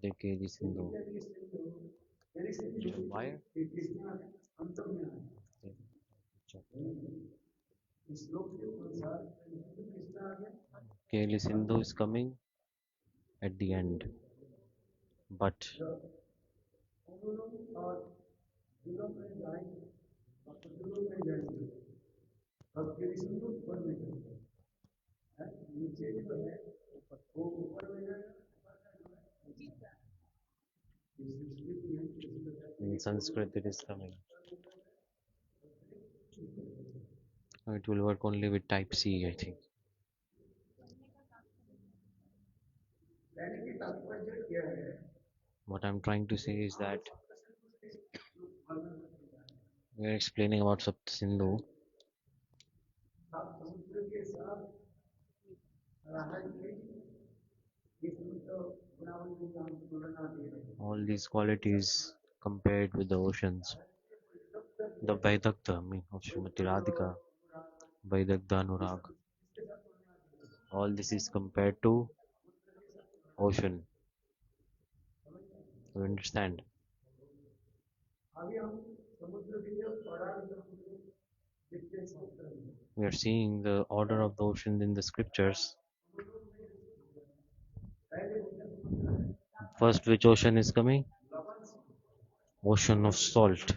Decay the Sindhu. Wire? Kelly Sindhu is coming at the end, but in Sanskrit it is coming. It will work only with type C, I think. What I'm trying to say is that we are explaining about Sapt Sindhu. All these qualities compared with the oceans. The Vaidakta, I mean, of Srimati Radhika, Vaidakta Anuraga. All this is compared to ocean. You understand? We are seeing the order of the oceans in the scriptures. First, which ocean is coming? Ocean of salt.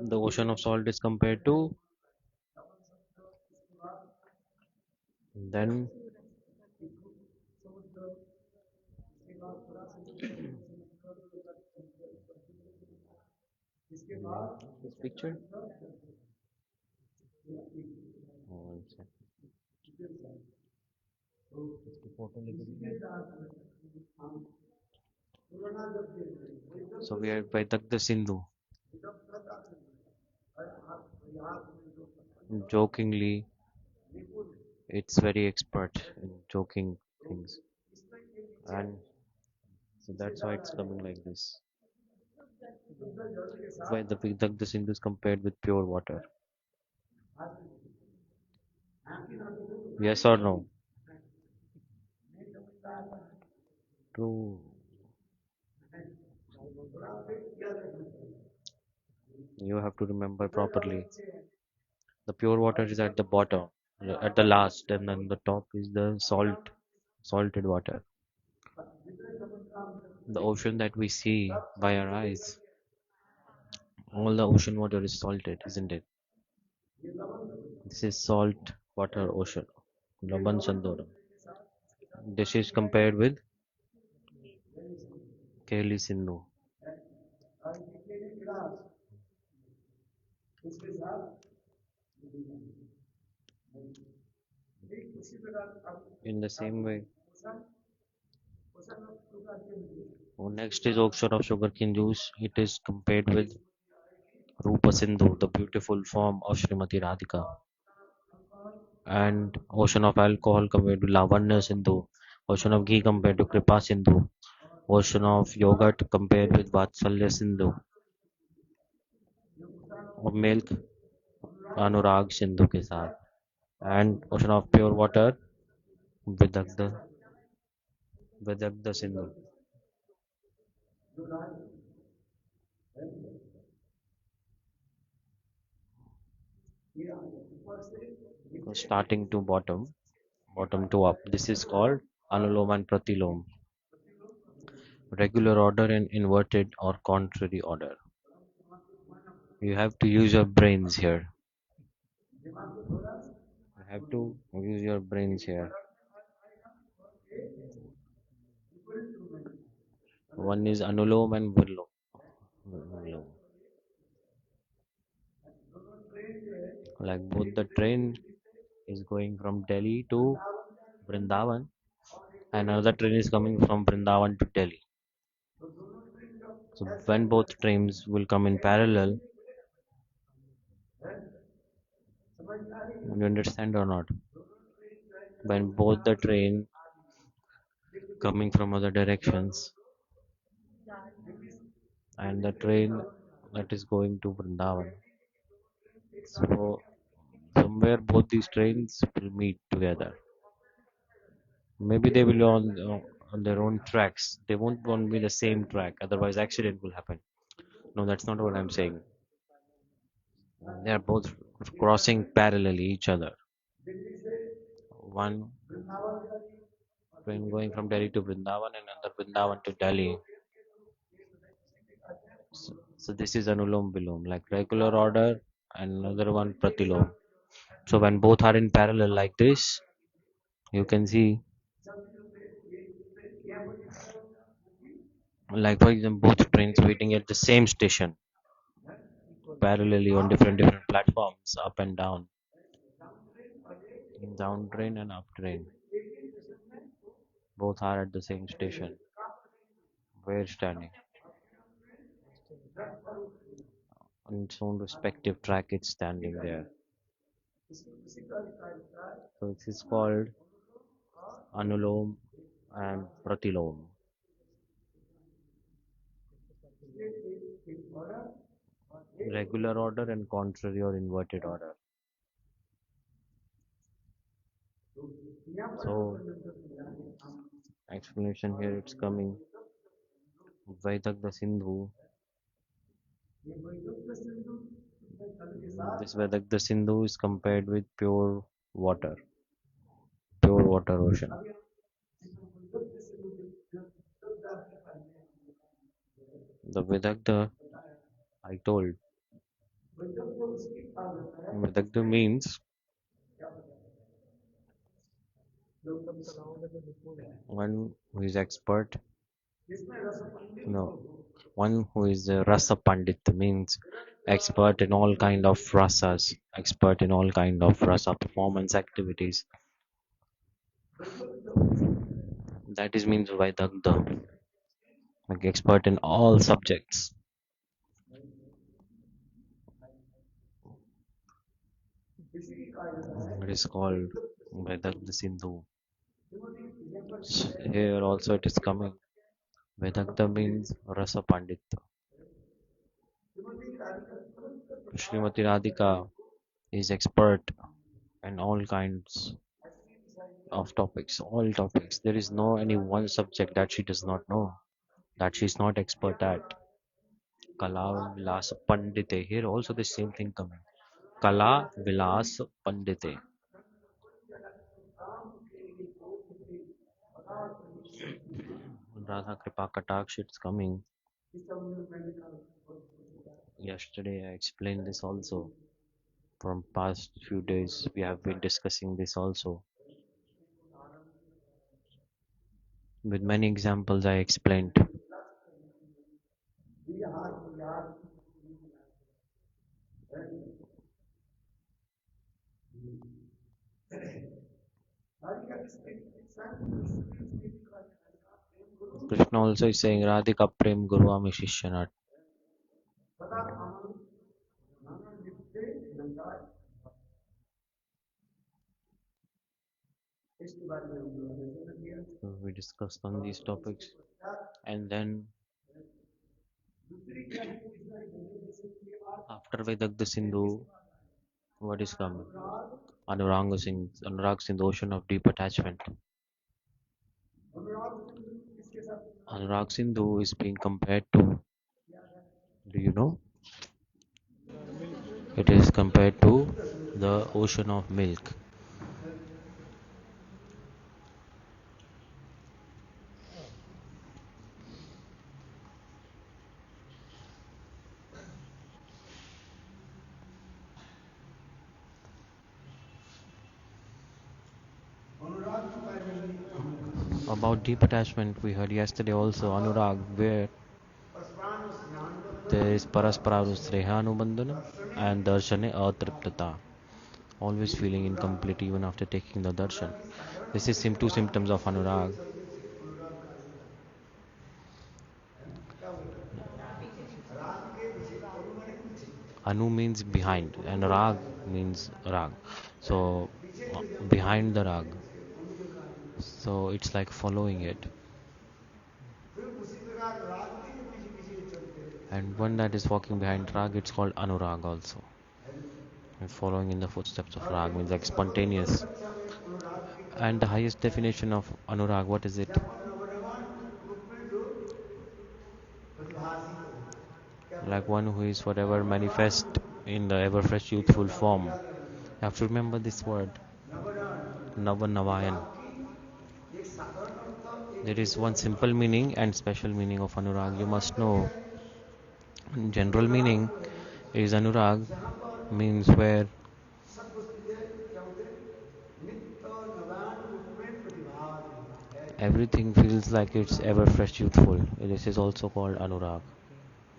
The ocean of salt is compared to, then this picture. Oh, इसकी photo लेके दिखा. So we are by the Sindhu. Jokingly, it's very expert in joking things, and so that's why it's coming like this. Why the Sindhu is compared with pure water? Yes or no? True. You have to remember properly. The pure water is at the bottom, at the last, and then the top is the salted water. The ocean that we see by our eyes, all the ocean water is salted, isn't it? This is salt water ocean, Laban Sandora. This is compared with Keli Sindhu. In the same way, next is Ocean of sugarcane juice. It is compared with Rupa Sindhu, the beautiful form of Srimati Radhika, and Ocean of alcohol compared to Lavanya Sindhu, Ocean of ghee compared to Kripa Sindhu, Ocean of yogurt compared with Vatsalya Sindhu, of milk अनुराग सिंधु के साथ, and Ocean of pure water Vidagdha Vidagdha Sindhu. Starting to bottom to up. This is called Anulom and Pratilom. Regular order and inverted or contrary order. You have to use your brains here. You have to use your brains here. One is Anulom and Vrlom. Like both the train is going from Delhi to Vrindavan, and another train is coming from Vrindavan to Delhi. So when both trains will come in parallel, you understand or not? When both the train coming from other directions and the train that is going to Vrindavan, so somewhere both these trains will meet together. Maybe they will on their own tracks. They won't be the same track, otherwise accident will happen. No, that's not what I'm saying. They are both crossing parallelly each other. One train going from Delhi to Vrindavan and another Vrindavan to Delhi. So this is Anulom Vilom, like regular order, and another one Pratilom. So when both are in parallel like this, you can see, like for example, both trains waiting at the same station, parallelly on different platforms, up and down, in down train and up train. Both are at the same station. Where standing on its own respective track, it's standing there. So it is called Anulom and Pratilom. Regular order and contrary or inverted order. So explanation here it's coming. Vaidagda Sindhu. This Vaidagda Sindhu is compared with water, pure water ocean. The Vaidagda, I told, Vaidagda means one who is expert. No, one who is a rasa pandit means expert in all kind of rasas, expert in all kind of rasa performance activities. That is means Vaidagda, like expert in all subjects. It is called Vaidagda Sindhu. Here also it is coming. Vedanta means Rasa Pandita. Srimati Radhika is expert in all kinds of topics, all topics. There is no any one subject that she does not know, that she is not expert at. Kala Vilas Pandite. Here also the same thing coming. Kala Vilas Pandite. Radha Kripa Kataksh, it's coming. Yesterday I explained this also. From past few days we have been discussing this also. With many examples I explained. Krishna also is saying Radhika Prem Gurvami Shishyanat. So we discussed on these topics, and then after Vedagda Sindhu, what is coming? Anurag Singh, the ocean of deep attachment. Anurag Sindhu is being compared to, do you know? It is compared to the ocean of milk. About deep attachment, we heard yesterday also Anurag, where there is parasparanu-sneha-anubandhana and darsane-atriptata. Always feeling incomplete even after taking the darshan. This is two symptoms of Anurag. Anu means behind and Rag means Rag. So behind the Rag. So it's like following it. And one that is walking behind Rag, it's called Anurag also. And following in the footsteps of rag means like spontaneous. कक्षा में अनुराग की कक्षा And the highest definition of anurag, what is it? जब नवनवान रूप में जो प्रतिभासी हो क्या Like बोला one who is forever नवनवान manifest रूप in the ever fresh ये youthful शब्द आपको form. याद रखना You have to remember this word, नवनवान Navanavayan. अनुराग की एक साधारण अर्थ एक There is wishes one earth simple meaning and special meaning of anurag. You साधारण must अर्थ क्या know. है General अनुराग meaning जो है is anurag जहाँ पर means where सब वस्तुएं क्या होते हैं नित्य नवान रूप में प्रतिभाति है everything feels like it's ever fresh youthful. This is also called anurag.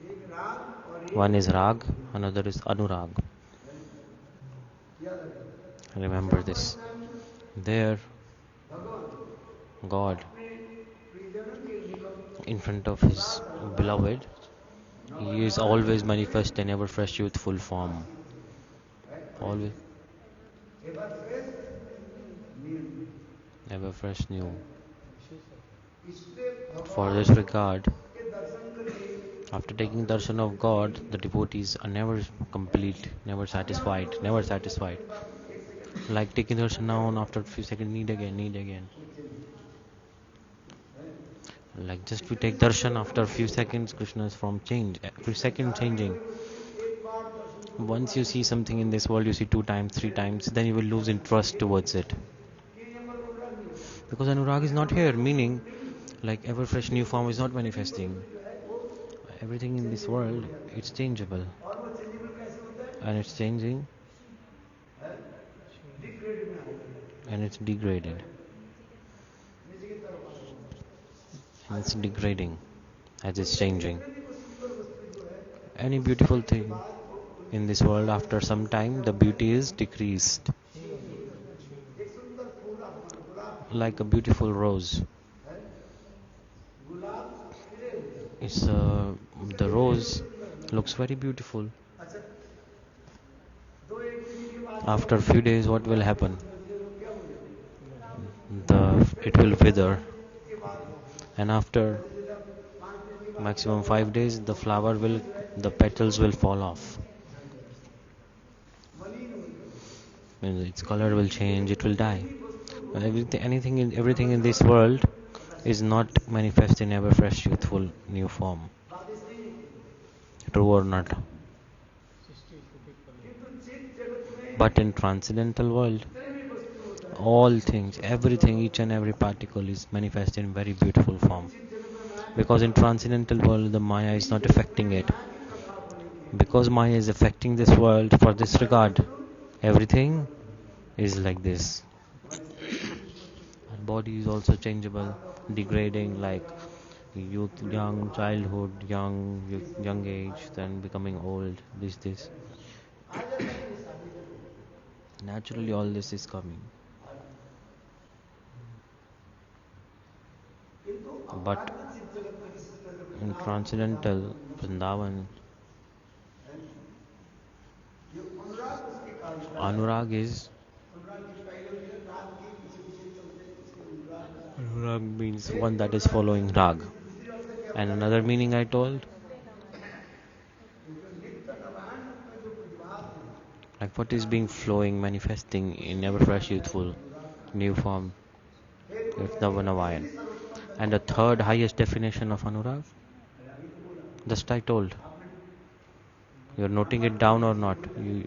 एक राग और One is एक rag, another is anurag. याद रखना Remember जहाँ पर this. स्वयं There, भगवान God, अपने प्रियजनों के निकट in front of सदा His सर्वदा beloved, He is नवनवान always रूप manifest में in ever fresh youthful form. भाषित है Always ever fresh new ever fresh new. इसलिए For भगवान this regard, के दर्शन करके after taking भक्तों darshan of को God, the devotees are never complete, never अभी हम satisfied, लोग never दर्शन किया satisfied. उसके बाद एक सेकंड Like taking darshan क्या now and होगा after a few seconds, need again, need again. Like just we इतने take सब darshan परिवर्तन after a हो few गए seconds, Krishna is from change, इस every second संसार में changing. कोई वस्तु एक बार दर्शन को दो Once bar you see Darshan something करो in this world, you see two times, three times, then you will lose interest ये नहीं towards होता it. कि यहाँ पर अनुराग नहीं होता Because anurag is यहाँ not पर here, वो वस्तु meaning नहीं like ever fresh new form is not जितनी manifesting. वस्तु जो है वो Everything in this चेंजेबल हो world, जाता it's है changeable. और वो चेंजेबल कैसे होता And it's changing है डिग्रेड में आ जाता and it's degraded. है नीचे की तरफ आ जाता है And आज it's भी degrading as कोई it's एक changing. जितने भी वो सुंदर वस्तु जो है Any उस beautiful समय के thing बाद वो in उनकी this world, सारे after some सौंदर्य time, क्या the होता है beauty is decreased. चेंज हो जाता है एक सुंदर फूल आप मान गुलाब Like a fool beautiful rose. है गुलाब खिले हुए It's उसके the देखने में rose सुंदर looks लगता very beautiful. है अच्छा दो एक दिन के बाद क्या After a होगा few days, what will गुलाब के happen? सौंदर्य वो क्या हो जाएगा It फिर will दस wither, दिन के बाद and after जैसे जब 5 दिन के बाद क्या maximum होगा 5 days, the वो flower फूल will, जो है the एक petals will fall off. मलिन हो जाएगा And its color will इसलिए change. एक It will die. कोई भी वस्तु हो Everything in this नवनवान world is प्रकाशित not manifest in ever fresh, youthful, new form. बारिश नहीं होती True or not? किंतु चित्त जगत में But in transcendental world, जितने भी वस्तु होता है all things, वो सुंदर everything, each होता and है every particle is manifest in very beautiful क्योंकि form. चित्त जगत में माया की Because in प्रभाव transcendental world, the Maya is इस not जगत affecting में it. माया की प्रभाव होने के Because हेतु Maya is affecting this world for this her regard, वस्तु everything is like this. हमारी शरीर भी Our body is also changeable, आपका कोई छोटी उम्र degrading में like रहेगा youth, बूढ़े को young, हार्ट childhood, young, ये सब young होगा age, heart then becoming old, this. आ जाता है ये शादी जब Naturally, all this is coming. किंतु But अपराध चित्त जगत में विशेष करके in वृंदावन को transcendental वृंदावन Vrindavan, ये अनुराग उसके कारण का है Anurag is अनुराग की पहले में राग के पीछे पीछे चलते उसके Anurag means एक one that is Anurag following Rag. दूसरी अर्थ क्या And होता है another meaning I told, जो नित्य नवान रूप में जो प्रतिभात है like what is being flowing, manifesting in उसी ever को fresh, कहते हैं youthful, अनुराग का new form. फिर वो It's कहते हैं Navanavayan. तीसरी सर्वोत्तम And the Darshan third highest definition of Anurag, अभी तो बोला just I told. आपने You're noting नंबर it दो down or कैसे not? बोला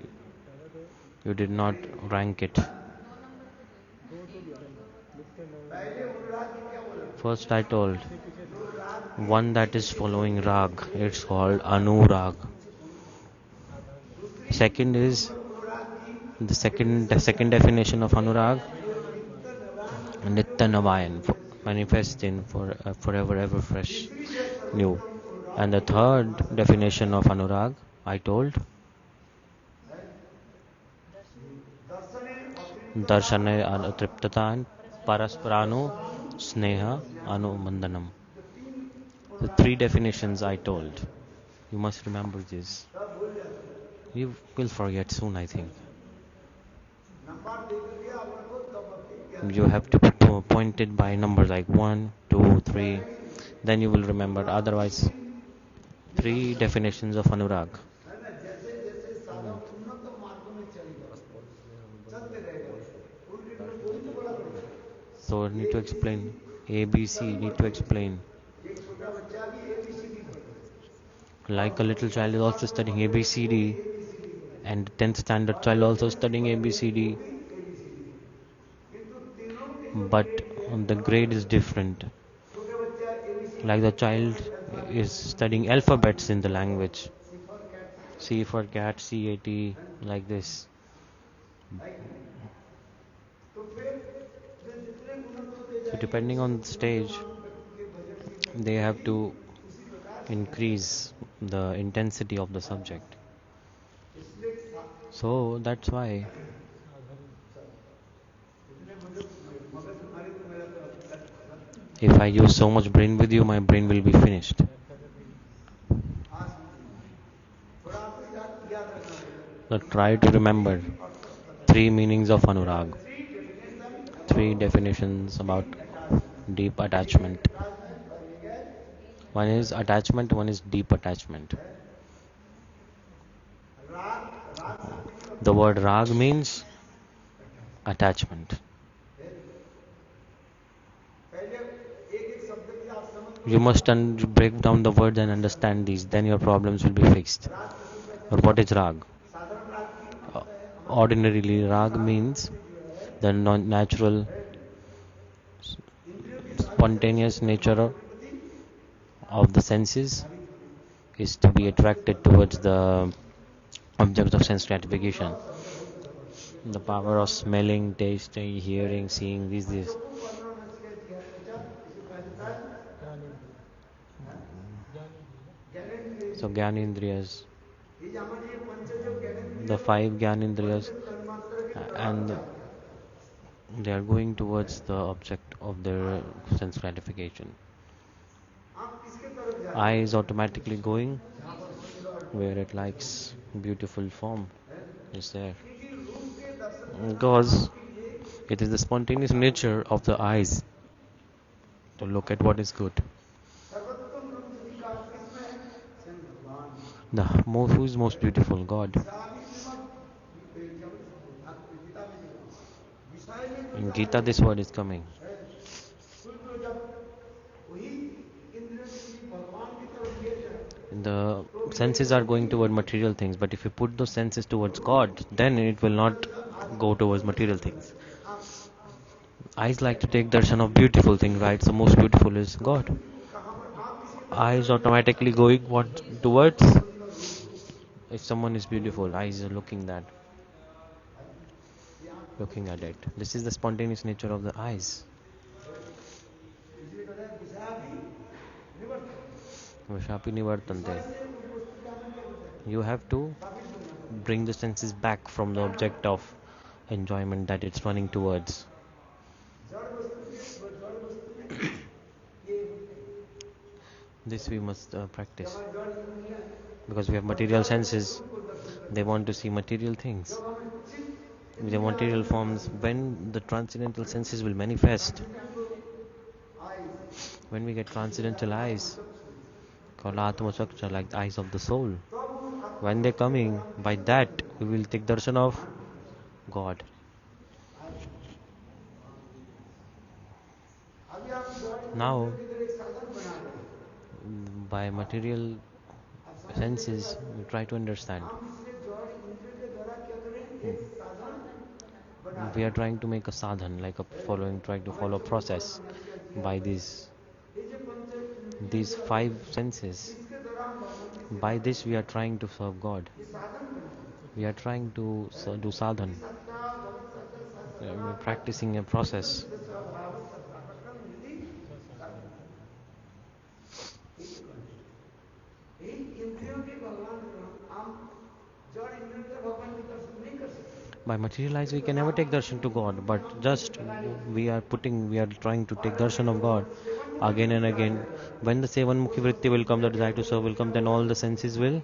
You did not rank it. पहले अनुराग की क्या बोला First I told जो राग के one that is following Rag. It's called Anurag. दूसरी Second is अनुराग की the second definition of Anurag, जो नित्य नवान रूप में जो Nityanavayan, manifest in for forever ever fresh, तीसरी जो new. सर्वोत्तम And अनुराग the की परिभाषा third definition of Anurag, I told है दर्शने अतृप्तता darsane-atriptata and parasparanu-sneha-anubandhanam. जो तीन The Anurag three definitions I told. You must remember this. सब भूल जाते हैं You will forget soon, I think. Number दे करके अपन को तब अपनी ज्ञान You have to point it by numbers like 1, 2, 3. Then you will remember. Otherwise, three definitions of Anurag. है ना जैसे जैसे साधक उन्नत मार्ग में चले So need A to B C D explain ABC, सभी need to पढ़ते हैं। explain. एक छोटा बच्चा भी ए बी सी डी पढ़ रहा है Like a और little child is tenth also class में studying पढ़ रहे हैं वो भी ABCD, A B C D पढ़ रहे and हैं। 10th standard child college also में से studying पढ़ रहे हैं वो ABCD, भी ए बी सी डी पढ़ रहे हैं। किंतु तीनों की जो but ग्रेड है the अलग grade is अलग है। different. छोटे बच्चा A B C D Like the पढ़ते child हैं टेंथ वाले is studying टीचर साथ alphabets में in the चलो language. सिफर cat C for cat, CAT, है like this. तो फिर जो जितने उन्नत होते So जाएंगे depending उस on the उन्नत stage, व्यक्ति के भजन की they गति have भी to उसी प्रकार से बढ़ती increase the intensity of the subject. है। इसलिए So that's why इतने मगज मारे तो मेरा तो अभी तक खत्म if I use so much brain with you, my brain will be finished. आज थोड़ा आपको याद रखना So पड़ेगा try to अनुराग के remember तीन अर्थ पता three चले। meanings of There are Anurag, three definitions three about definitions about deep attachment. deep एक है attachment. attachment और एक है One is attachment, one is deep attachment. राग राग शब्द की The मतलब word rag means attachment. पहले एक एक शब्द की आप समझ लो You must break down the words and understand these, then your problems will be fixed. राग किसे कहते Or हैं? what is rag? साधारण राग की Uh, होता है हमारे Ordinarily, इंद्रिय rag साधन means से जो है the natural, इंद्रियों की सारी शक्ति spontaneous nature परमात्मा के प्रति of the senses धारित होती is to be है। और इससे attracted परमात्मा towards the object of sense gratification. रूपा शब्द होता है The power of smelling, tasting, hearing, seeing, this. पंचों को वर्णन से दिया है इसे कहता है So ज्ञानेंद्रिय। Gyanendriyas, ये हमारे ये पंच जो the ज्ञानेंद्रिय five पंच Gyanendriyas, तन्मात्र के द्वारा and चालते हैं they are going towards the object of their sense gratification. आप किसके तरफ जाते Eye हैं is automatically going जहाँ पर सुंदर where it likes beautiful form है is there. क्योंकि रूप के दर्शन करना Because आपके लिए it is the spontaneous nature of the eyes to look at what is good. सर्वोत्तम रूप से विकास किसमें है स्वयं भगवान Who is most beautiful? God. सारी विमत गीता में जो विषय में जो In जाते Gita, this word is coming. हैं तो जब वही इंद्रियों की भगवान की तरफ ले जाए The senses are going toward material things, but if you put those senses towards God, then it will not go towards material things. Eyes like to take darshan of beautiful thing, right? So most beautiful is God. कहाँ पर आप किसके तरफ Eyes जाते हैं automatically going what towards? सुंदर रूप If someone is beautiful, eyes are looking ये आप looking at it. This is the spontaneous nature of the eyes. इसलिए कहते हैं विषय भी निवर्तन Vashapi विषय nivartante. से उस वस्तु का आनंद क्या होता है You have to स्थापित हो जाता है bring the senses back from the object of enjoyment that it's running towards. जड़ वस्तु में ये होते हैं This we must जब practice. हम जड़ इंद्रियां Because we have और material जड़ senses, वस्तु को दर्शन करते they हैं want to see material things. जब हम चित्त With the इंद्रियां material आत्म forms, when the transcendental senses will manifest, eyes when we get transcendental eyes, called Atma Chakra, like the eyes of the soul, तब उन when they're coming, by that we will take darshan of God. अभी आप जड़ Now, इंद्रियों की तरह एक साधन बना रहे हैं by material आप समझ में senses, कैसा we try to understand. हम इसलिए जड़ इंद्रियों के द्वारा क्या करें एक साधन बना We रहे are trying to make a sadhan, like a following, trying to हमें follow a चौकों पर process नमस्कार किया by है ये जो पंच इंद्रिय these जो है five senses. इसके द्वारा हम भगवान की सेवा By करते this, we are trying to serve God. हैं ये साधन बना We are trying to do sadhan. सत्ता भगवत सत्ता We're सत्ता practicing a process. स्वभाव सत्ता निधि इंद्रियों के भगवान हम जड़ इंद्रियों के भगवान की दर्शन नहीं कर सकते By material eyes, we can never take darshan to God, but just we are trying to take darshan of God again and again. When the seven mukhi vritti will come, the desire to serve will come, then all the senses will.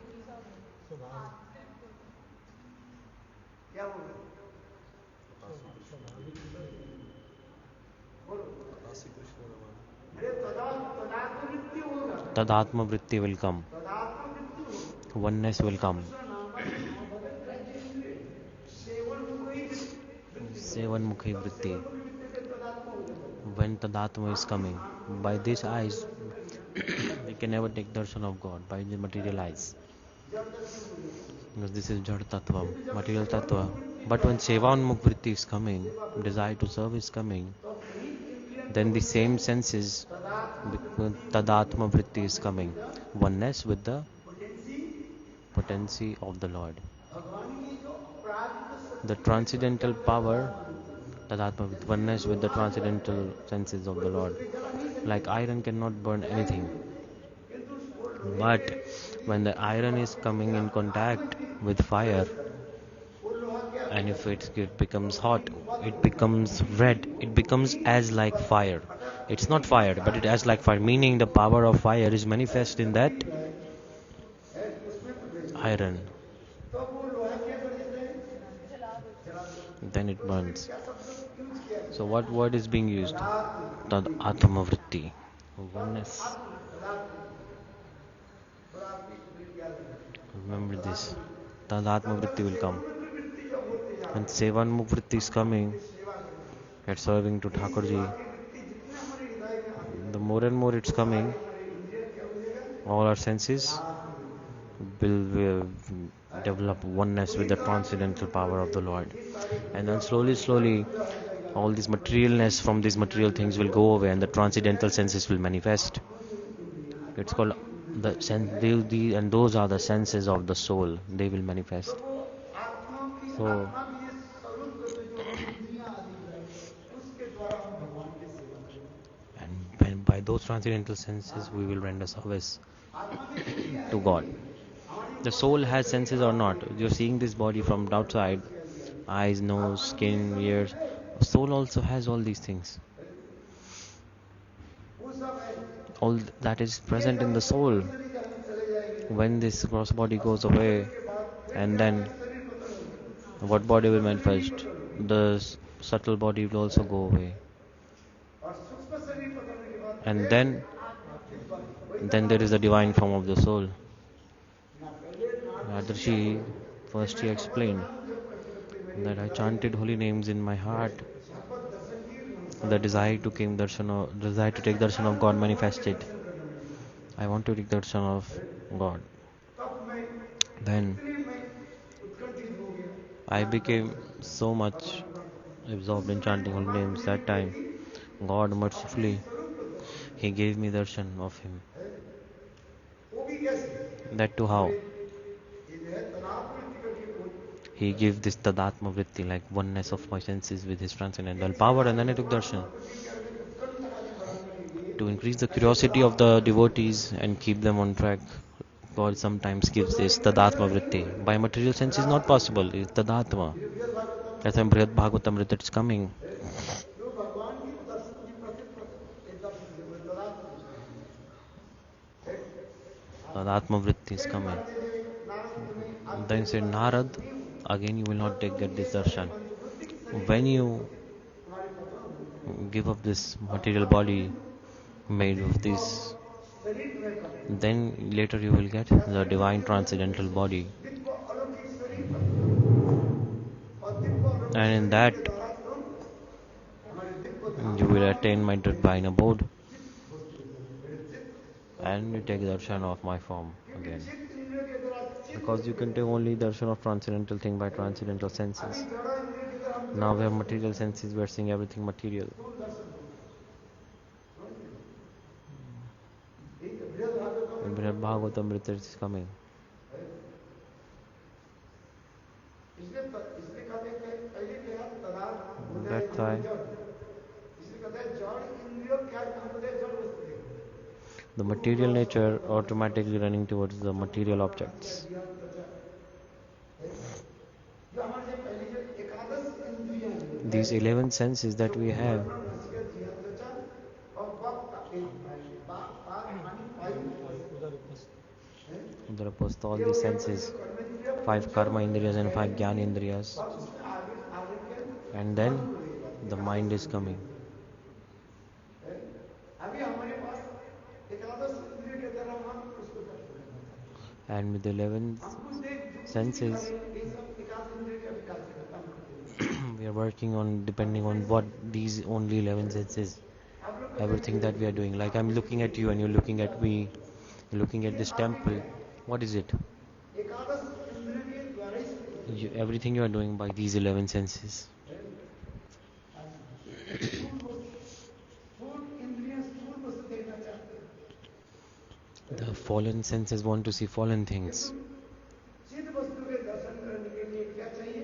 क्या होगा बोलो अरे तदात्म वृत्ति होगा Tadatma vritti will come. तदात्म वृत्ति होगा Oneness will come. Seven मुखी वृत्ति Seven mukhi vritti. सेवन मुखी वृत्ति के तदात्म हो जाता when Tadatma is coming. By these eyes, we can never take darshan of God by the material eyes, जड़ क्यों बोले जाते हैं? because this is Jad Tattva, किंतु जब material Tattva. सेवान्मुख But का when Sevanmukh Vritti is coming, सेवा desire to वृत्ति serve is coming, तो वही इंद्रियन क्या then the होते हैं? same senses, तदात्म वृत्ति होती है, Tadatma Vritti is oneness coming, with the oneness with the potency of God. potency of the Lord. भगवान की जो अपराजित The शक्ति में transcendental प्रत्यंतर power, तदात्म वृत्ति, Tadatma Vritti, जैसे oneness with the लोहा जो है transcendental senses of वो the Lord. दूसरे जला नहीं Like सकते, iron cannot burn जलाएंगे anything, नहीं, किंतु वो लोहे के but यदि when the किसी iron is वस्तु को coming यदि in आप हाथ में contact भी with fire, प्रवेश करें, वो लोहा क्या हो and if जाता है? it वो becomes अपनी hot, पद it को becomes red, it becomes वही as like पद fire. अर्थात It's वही not fire, but it charge as like fire, meaning the power of fire is manifest in शक्ति that जो है उसमें प्रवेश करती है, iron, तो वो लोहा क्या कर देते हैं? जला देते हैं। then it तो इसमें burns. क्या शब्द यूज किया So गया? what word is being used? तदात्म Tad वृत्ति। Atma Vritti, तद oneness. आत्म तदात्म वृत्ति। और आपकी वृत्ति याद रखिए। Remember तदात्म this. वृत्ति। Tad Atma तब तक Vritti will come. सेवान्मुख वृत्ति जब होते जा When रही है, Sevanmukh Vritti is हम ठाकुर coming, की सेवा करेंगे। at serving to यही सेवा Thakurji, की वृत्ति जितने हमारे हृदय में आते the जाएंगे, more and more it's वो सारे coming, हमारे इंद्रिय क्या हो जाएगा? all our senses तदात्म वृत्ति हो जाएगा। will हैं? develop oneness वही with the तदात्म transcendental वृत्ति power of करके the Lord. ये सारे And इंद्रिय then और slowly, जड़ slowly, पूजा हो जाएगा। all this हमारे शरीर materialness from these जितना material इंद्रिय things will को go away and the वो हो जाएगा transcendental senses will manifest. आत्म इंद्रिय, It's आत्मा called की the इंद्रिय जो sense, है and those are the वो senses of the soul. They will तो manifest. वो आत्मा की So, आत्मा की ये स्वरूप में जो इंद्रियां आदि जो है उसके द्वारा हम भगवान की सेवा करेंगे। and when, by those transcendental senses, we will render service आत्मा में इंद्रियां है to कि God. नहीं? हमारी The ऊपर से soul जो has शरीर senses or हाथ not. में You're seeing this body जो from कर्म outside, किया गया है, eyes, nose, आत्मा में ये skin, स्वरूप ears. है, Soul also has all these things. वो सब है। All that is ये present in जब the soul. शरीर जब हम चले जाएंगे When this gross body और goes सूक्ष्म शरीर away, के बाद फिर and क्या होगा? then शरीर पतन होगी, what body will सूक्ष्म शरीर नहीं manifest? पतन होगी, The subtle body will also go away. और सूक्ष्म शरीर पतन होने के बाद And फिर then, दिव्य वही there is the तदात्म divine form of the soul. ना पहले नारद क्या Radarshi, बोले कि first मैं he भगवत explained नाम जप करते करते मेरे that I हृदय chanted holy names in my में heart. भगवत दर्शन की The मनसा desire to उत्पन्न came हुई। darshan of, desire to मैं take darshan of सच्चाई God में भगवान के manifested. दर्शन करना मैंने चाहा। I want to take darshan of God. तब मैं Then इतने मैं उत्कंठित हो गया I क्या became दर्शन so much भगवान के पास। absorbed उस in समय chanting holy भगवान names. मुझे That क्या time, की God अपने mercifully, स्वरूप को दर्शन He दिया gave me darshan of Him. है। वो भी कैसे? That too हमारे how? ये जो है तनाव वृत्ति करके कोई He gave this tadatma vritti, like oneness of my senses with His transcendental power, and then I took darshan. भक्त की करने उत्कंठ आदि बढ़ाने के लिए To increase the ऐसे curiosity of तनाव the वृत्ति करते हैं। devotees and keep them on track, God sometimes वो gives तो this इंद्रिय tadatma नहीं vritti. होएगा, By material sense is not तदात्म possible, वृत्ति। it's tadatma. ये बृहद Bhagavatam That's why Brihad Bhagavatamrita is coming. जो भगवान की दर्शन की एक दर्शन से वो तदात्म वृत्ति है। Tadatma vritti is फिर coming. कहते हैं नारद तुम्हें Then अत्यंत said Narad, नहीं होगी again you will not जब get तुम ये this सभी darshan. पंचभौतिक शरीर When को you तुम्हारे पतन होने give up this और material body अत्यंत made of दिव्य this, शरीर तुम्हें प्राप्त होगा। then later you will get the ऐसा divine कहते हैं transcendental body. दिव्य अलौकिक शरीर प्राप्त होगा और दिव्य अलौकिक And in शरीर के that द्वारा तुम हमारे दिव्य धाम you will का attain my divine abode चित्त वस्तु चित्त and you वस्तु take darshan of my form क्योंकि again. चित्त इंद्रिय के द्वारा चित्त Because you वस्तु can take only darshan of transcendental thing by transcendental अभी senses. जड़ इंद्रिय के द्वारा हम Now जड़ we have दर्शन material होता है senses, we are seeing everything material. स्थूल दर्शन होता है। एक बृहद भागवतम में Brihad Bhagavatamrita is coming. इसलिए इसलिए कहते हैं पहले क्या तदार्थ बोले That's हम why जड़ इसलिए कहते हैं जड़ इंद्रियों क्या हम बोले जड़ वस्तु देखो the वो material रूप nature शब्द automatically running towards the चक्षु material श्रवण नासिका objects. ज्ञान त्वचा जो हमारे जो पहली जो एकादश इंद्रियां है These 11 senses that चक्षु we have, श्रवण नासिका ज्ञान त्वचा और वक्त एक पाक पानी वायु है there are all ये these हो गया पंच senses, कर्मेंद्रिय 5 punch karma indriyas and 5 jnana indriyas, और उसमें आगे आगे के and मन then को लेकर the mind एकादश is इंद्रिय coming. है अभी हमारे पास एकादश इंद्रिय के द्वारा हम उसको दर्शन करना चाहते And with the 11 हैं हम कुछ देख जो कुछ भी senses, करें ये सब एकादश इंद्रिय का विकास है काम करते हैं we are working on depending on what these only 11 senses. Everything that we are doing, like I'm looking at you and you're looking at me, looking at ये this आपकी temple. क्या है? What is it? एकादश इंद्रियों के द्वारा ही सब कुछ होता Everything you are doing by these 11 senses. है। स्थूल इंद्रियां स्थूल वस्तु देखना चाहते हैं, The fallen senses want to see fallen किंतु things. चिद वस्तु के दर्शन करने के लिए क्या चाहिए?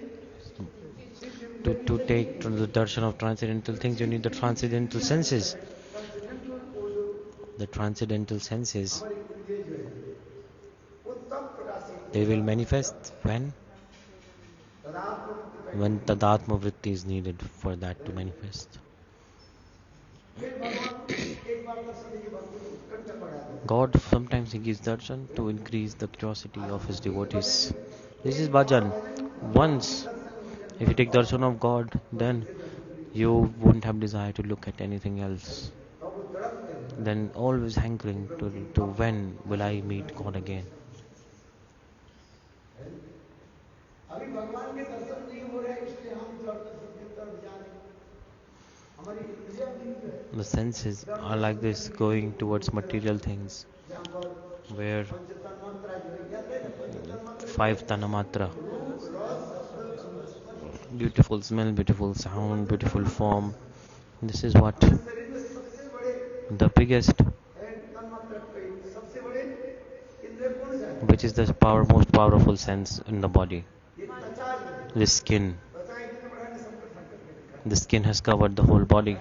चिद To, इंद्रिय भी to चाहिए। take to the darshan of transcendental तो things, you चिद need the transcendental इंद्रियां जो senses. है ट्रांसेंडेंटल, वो जो The transcendental senses, हमारी इंद्रिय जो है वो तब प्रकाशित they will होगा manifest जब तदात्म वृत्ति when चाहिए। tadatma vritti is needed for that to manifest. फिर भगवान एक बार दर्शन देके भक्तों को उत्कंठा बढ़ा देते हैं। God sometimes he gives darshan to increase the curiosity of his एक भजन devotees. This is एक बार bhajan. भजन भगवान के Once, दर्शन हो if you जाने take पर darshan of God, बस then दूसरे दर्शन की इच्छा you नहीं won't have desire to look at anything else. तो वो तड़पते रहते Then always हैं hankering प्रभु जी to अब when will हमको I मिलना meet है God प्रभु again. है। अभी भगवान के दर्शन नहीं हो रहे हैं इसलिए हम जड़ दर्शन की तरफ जा रहे हैं। हमारी इंद्रियां भी जो है The senses जड़ are like दर्शन this, करने के लिए going towards उन्मुख material रहते हैं। things, जहाँ पर where पंचतन मात्रा जो है याद है ना, पंचतन मात्रा क्या है? five tanamatra, रूप रस शब्द गंध स्पर्श। beautiful smell, beautiful वो sound, पंचतन beautiful मात्रा form. है। This is what हमारे शरीर में सबसे बड़े the biggest, तन मात्रा सबसे बड़े इंद्रिय कौन सा है? which is the most powerful sense in the body. ये त्वचा जो है। The skin. त्वचा इतने बड़ा ने संकट संकट में लिखा The skin has covered the whole है। body.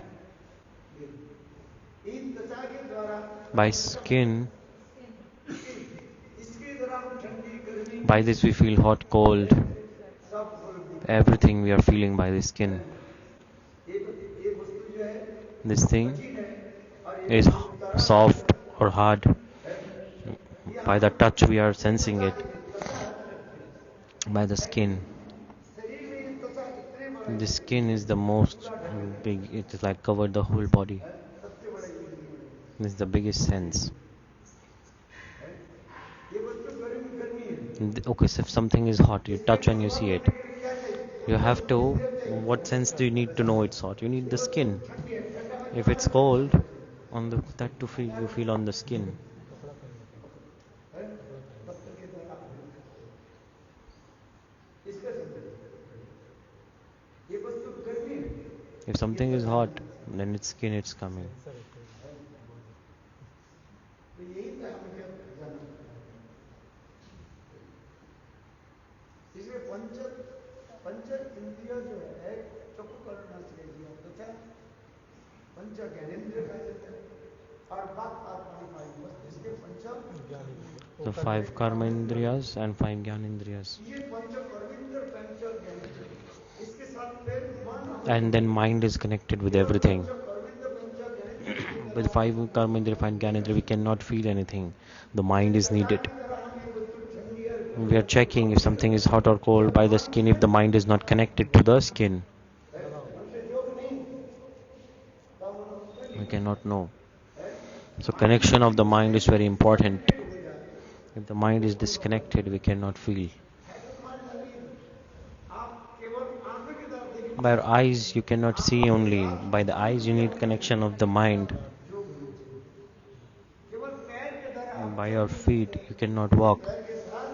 इन त्वचा के द्वारा By त्वचा किसका मतलब skin, है? स्किन। इसके द्वारा हम ठंडी गर्मी by this we feel hot, cold, सब उपलब्धि करते everything we are feeling by the skin. हैं। ये वस्तु जो है This thing कठिन है और ये is वस्तु तरल soft or hard. है। ये By हम the touch we are ये sensing त्वचा it. के त्वचा By the है। skin. शरीर में ये त्वचा इतने बड़ा The है skin is the most पूरा ढक लेता big. It is like covered the whole body. है। सबसे बड़ा इंद्रिय This is the biggest sense. है। ये वस्तु गर्मी है। Okay, so if something is hot, you इसके touch and you अनुभव see it. करने के लिए क्या चाहिए? You कौन सा have to. इंद्रिय चाहिए? What sense do you need to know it's hot? You need ये the वस्तु skin. ठंडी है, ठंडा में If कहाँ it's लगता है? cold, on the that to feel you feel on the skin. है? पत्थर के द्वारा अनुभव करते हैं। इसका समझ ये वस्तु गर्मी है, If ये something is त्वचा hot, में है। then it's skin. It's coming. तो यही तो हमें क्या जानना है। इसमें पंच पंच इंद्रिय जो है चक्षु कर्ण नासिका जीव त्वचा पंच ज्ञानेंद्रिय का जाता है और बात पानी पानी मस्तिष्क के पंच The five karma indriyas and five jnana indriyas. ये पंच कर्मेंद्र पंच ज्ञानेंद्र इसके साथ फिर मन And then mind is connected with केवल everything. पंच कर्मेंद्र पंच ज्ञानेंद्र के With द्वारा five karma indriya, five jnana indriya, we cannot feel anything. The mind is त्वचा needed. की तरह हम ये वस्तु ठंडी और We are checking if something is hot or cold by the skin if the mind is not connected to the skin. हमसे योग नहीं तो हम उसका We नहीं cannot know. है। So connection of the mind is very important. हो जाते हैं। If the mind is disconnected, we cannot feel. है तो तुम्हारी नली आप केवल आंखों की तरफ देखिए By our eyes, you cannot see only. By the eyes, you need connection of the mind. जो गुरु केवल पैर के द्वारा आप By चल your नहीं feet, सकते you cannot walk पैर के साथ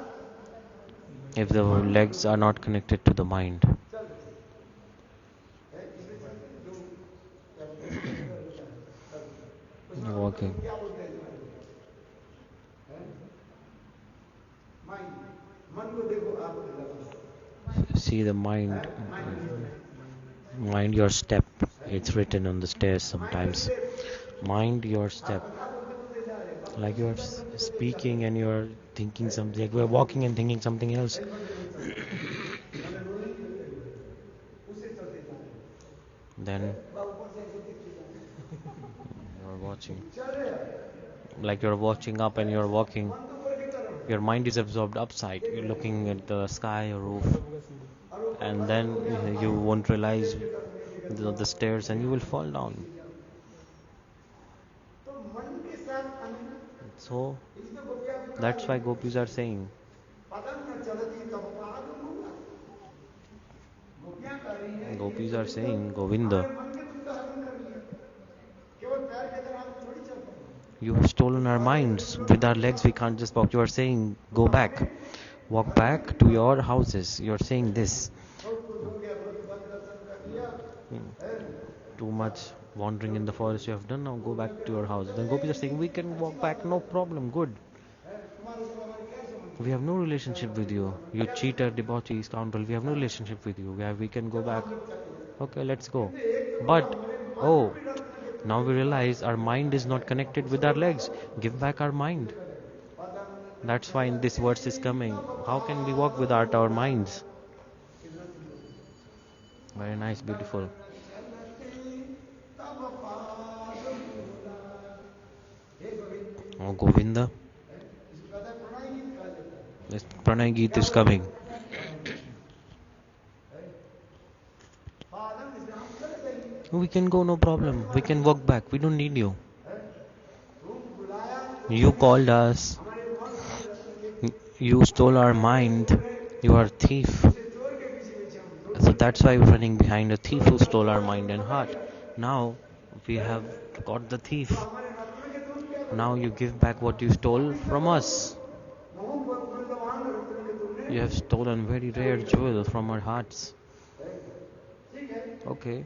if the legs are not connected to the mind. चल है इसलिए चलते हैं जो क्या बोलते हैं एक्सरसाइज होता है चलते उसमें हम Walking. क्या बोलते हैं है माइंड मन को देखो आप लगा See the mind. Mind Mind your step. It's written on the stairs sometimes. Step Mind your आप step. कथा बोलते बोलते जा रहे हैं Like you are speaking and you are thinking something. Like you are walking and thinking something else. मैंने rolling होते हुए उसे चलते जा रहे Then हैं ऊपर से ऐसे दिखते जा रहे हैं you are watching. चल रहे हैं Like you are watching up and you are walking. मन तो ऊपर की तरफ Your mind is absorbed upside. You're looking at the sky or roof. और ऊपर And बंद then हो गया you won't realize के तरफ नहीं दिखा the stairs and you will fall down. तो मन के साथ अन्य So इसमें गोपियां भी that's why gopis are saying, पदम न चलती तब पाद होगा गोपियां कर रही है gopis are saying, Govinda, हमारे मन के तुम तो हरण कर लिया केवल पैर You have stolen our minds. With our legs, we can't just walk. You are saying, go back. Walk back to your houses. You're saying this. Too much wandering in the forest you have done. Now go back to your house. Then gopis are saying, we can walk back. No problem. Good. We have no relationship with you. You cheater, debauchee, scoundrel. We have no relationship with you. We can go back. Okay, let's go. But, oh, now we realize our mind is not connected with our legs. Give back our mind. That's why in this verse is coming. How can we walk without our minds? Very nice, beautiful. Oh, Govinda. This Pranay Geet is coming. We can go, no problem. We can walk back. We don't need you. You called us. You stole our mind. You are a thief. So that's why we're running behind a thief who stole our mind and heart. Now we have got the thief. Now you give back what you stole from us. You have stolen very rare jewel from our hearts. Okay.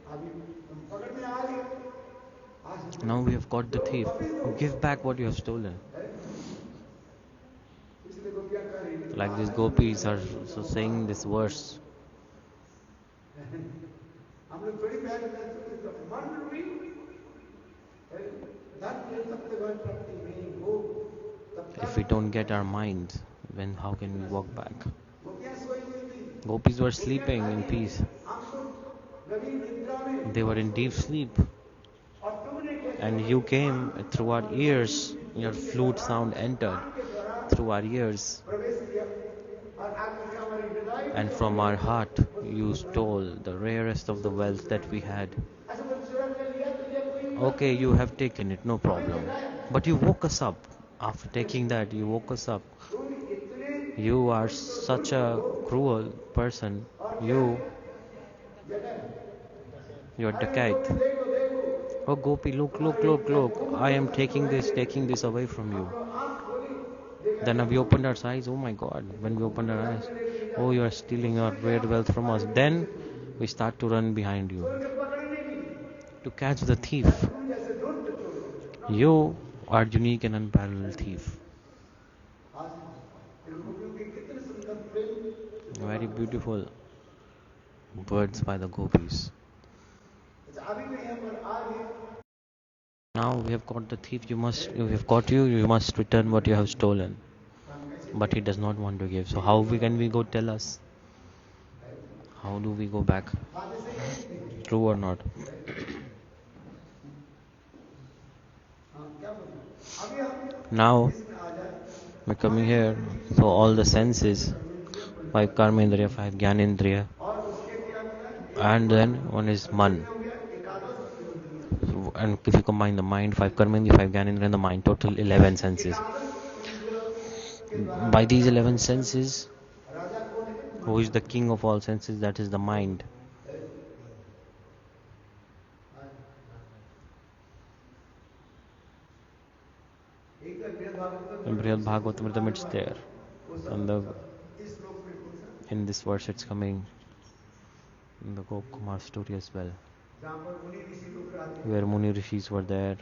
Now we have got the thief. Give back what you have stolen. Like these gopis are so saying this verse. If we don't get our minds, then how can we walk back? Gopis were sleeping in peace. They were in deep sleep. And you came through our ears. Your flute sound entered through our ears. And from our heart you stole the rarest of the wealth that we had. Okay, you have taken it, no problem. But you woke us up. After taking that, you woke us up. You are such a cruel person. You're a dacoit. Oh Gopi, look, look, look, look. I am taking this away from you. Then we opened our eyes. Oh my God, when we opened our eyes, oh, you are stealing our rare wealth from us. Then we start to run behind you to catch the thief. You are unique and unparalleled thief. Very beautiful words by the gopis. Now we have caught the thief. We have caught you. You must return what you have stolen. But he does not want to give. So how can we go? Tell us. How do we go back? True or not? Now we're coming here. So all the senses, 5 karmendriya, 5 gyanendriya, and then one is man. So, and if you combine the mind, 5 karmendriya, 5 gyanendriya, and the mind, total 11 senses. By these 11 senses, who is the king of all senses? That is the mind. In Brihad Bhagavatam it's there. And in this verse it's coming in the Gopkumar story as well, where Muni Rishis were there.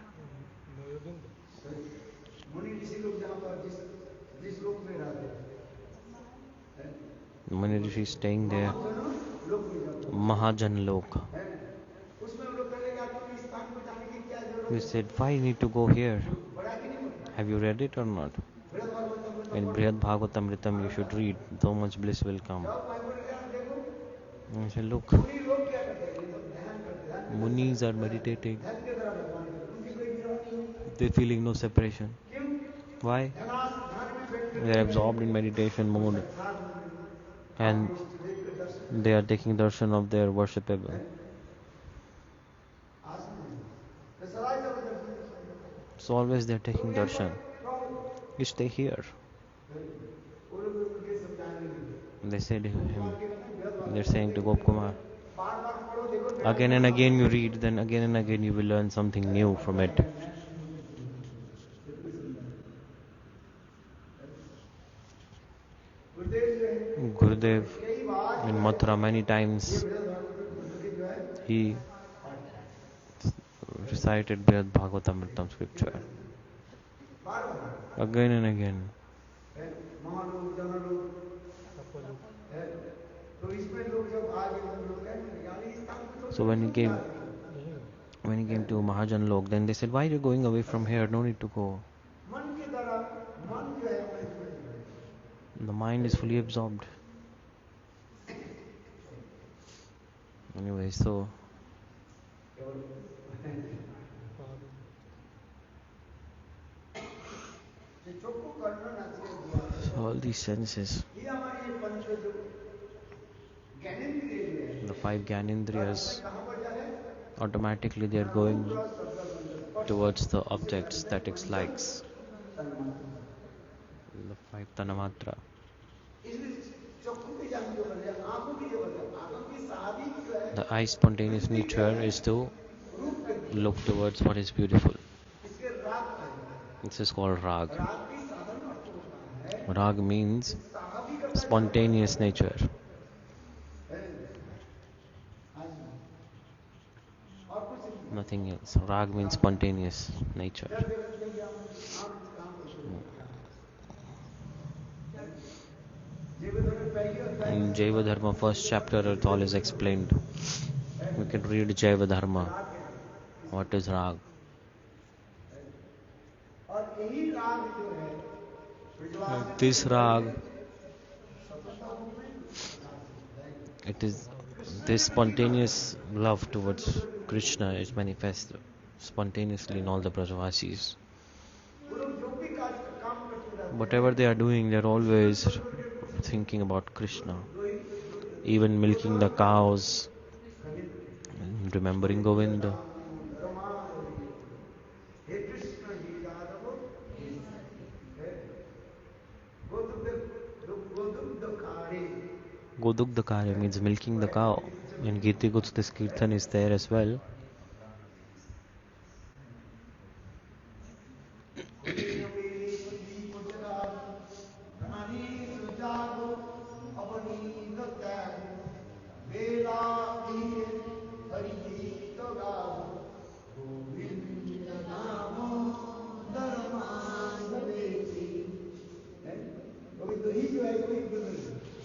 Muni Rishis staying there. Mahajan Lok. We said, why you need to go here? Have you read it or not? In Brihad Bhagavatamritam you should read. So much bliss will come. I said, look, Munis are meditating. They're feeling no separation. Why? They are absorbed in meditation mode. And they are taking darshan of their worshipable. So always they are taking darshan. You stay here. They said to him, they're saying to Gopkumar, Again and again you read, then again and again you will learn something new from it. Gurudev in Mathura many times he recited Brihad Bhagavatamritam scripture again and again. So when he came to Mahajan Lok, then they said, why are you going away from here? No need to go. The mind is fully absorbed. Anyway, so all these senses, the five Gyanendriyas, automatically they are going towards the objects that it likes. The five Tanamatra. The eye's spontaneous nature is to look towards what is beautiful. This is called Rag. Rag means spontaneous nature. Nothing else. Rag means spontaneous nature. In Jaiva Dharma, first chapter, it all is explained. We can read Jaiva Dharma. What is Rag? This Rag, it is this spontaneous love towards Krishna is manifest spontaneously in all the vrajavasis. Whatever they are doing, they are always thinking about Krishna. Even milking the cows, remembering Govinda. Godugdakare means milking the cow. In Giti Guts, this kirtan is there as well.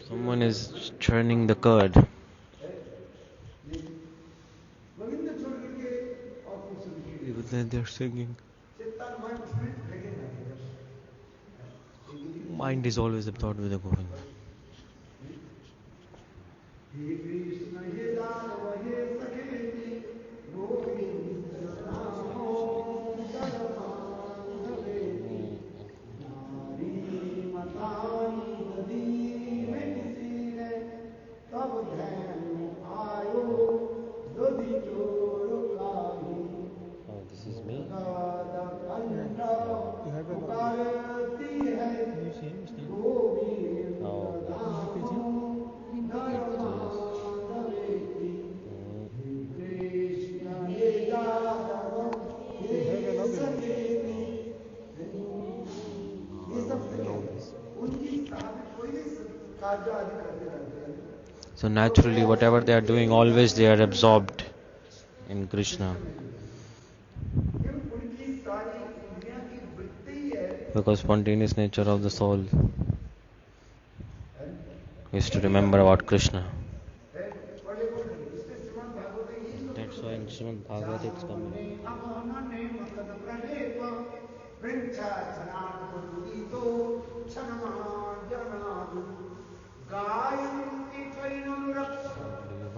Someone is churning the curd. Even then they're singing. Mind is always absorbed with the Govinda. Oh, this is me? You have a you see him stand? Oh, so naturally, whatever they are doing, always they are absorbed in Krishna. Because spontaneous nature of the soul is to remember about Krishna. That's why in Srimad Bhagavad it's coming.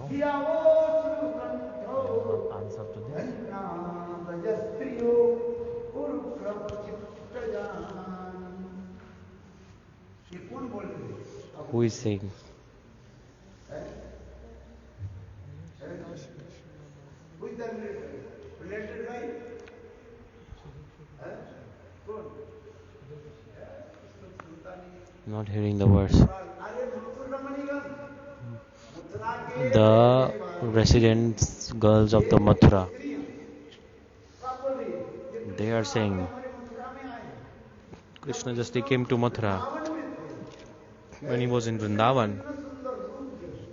Do you know answer to this? Who is saying? Not hearing the words. The residents, girls of the Mathura, स्त्रियां properly ये they are Krishna आके saying, हमारे मथुरा में आए जब Krishna just Krishna came to Mathura. Vrindavan में थे When he was in Krishna के Vrindavan, इतना सुंदर रूप जो है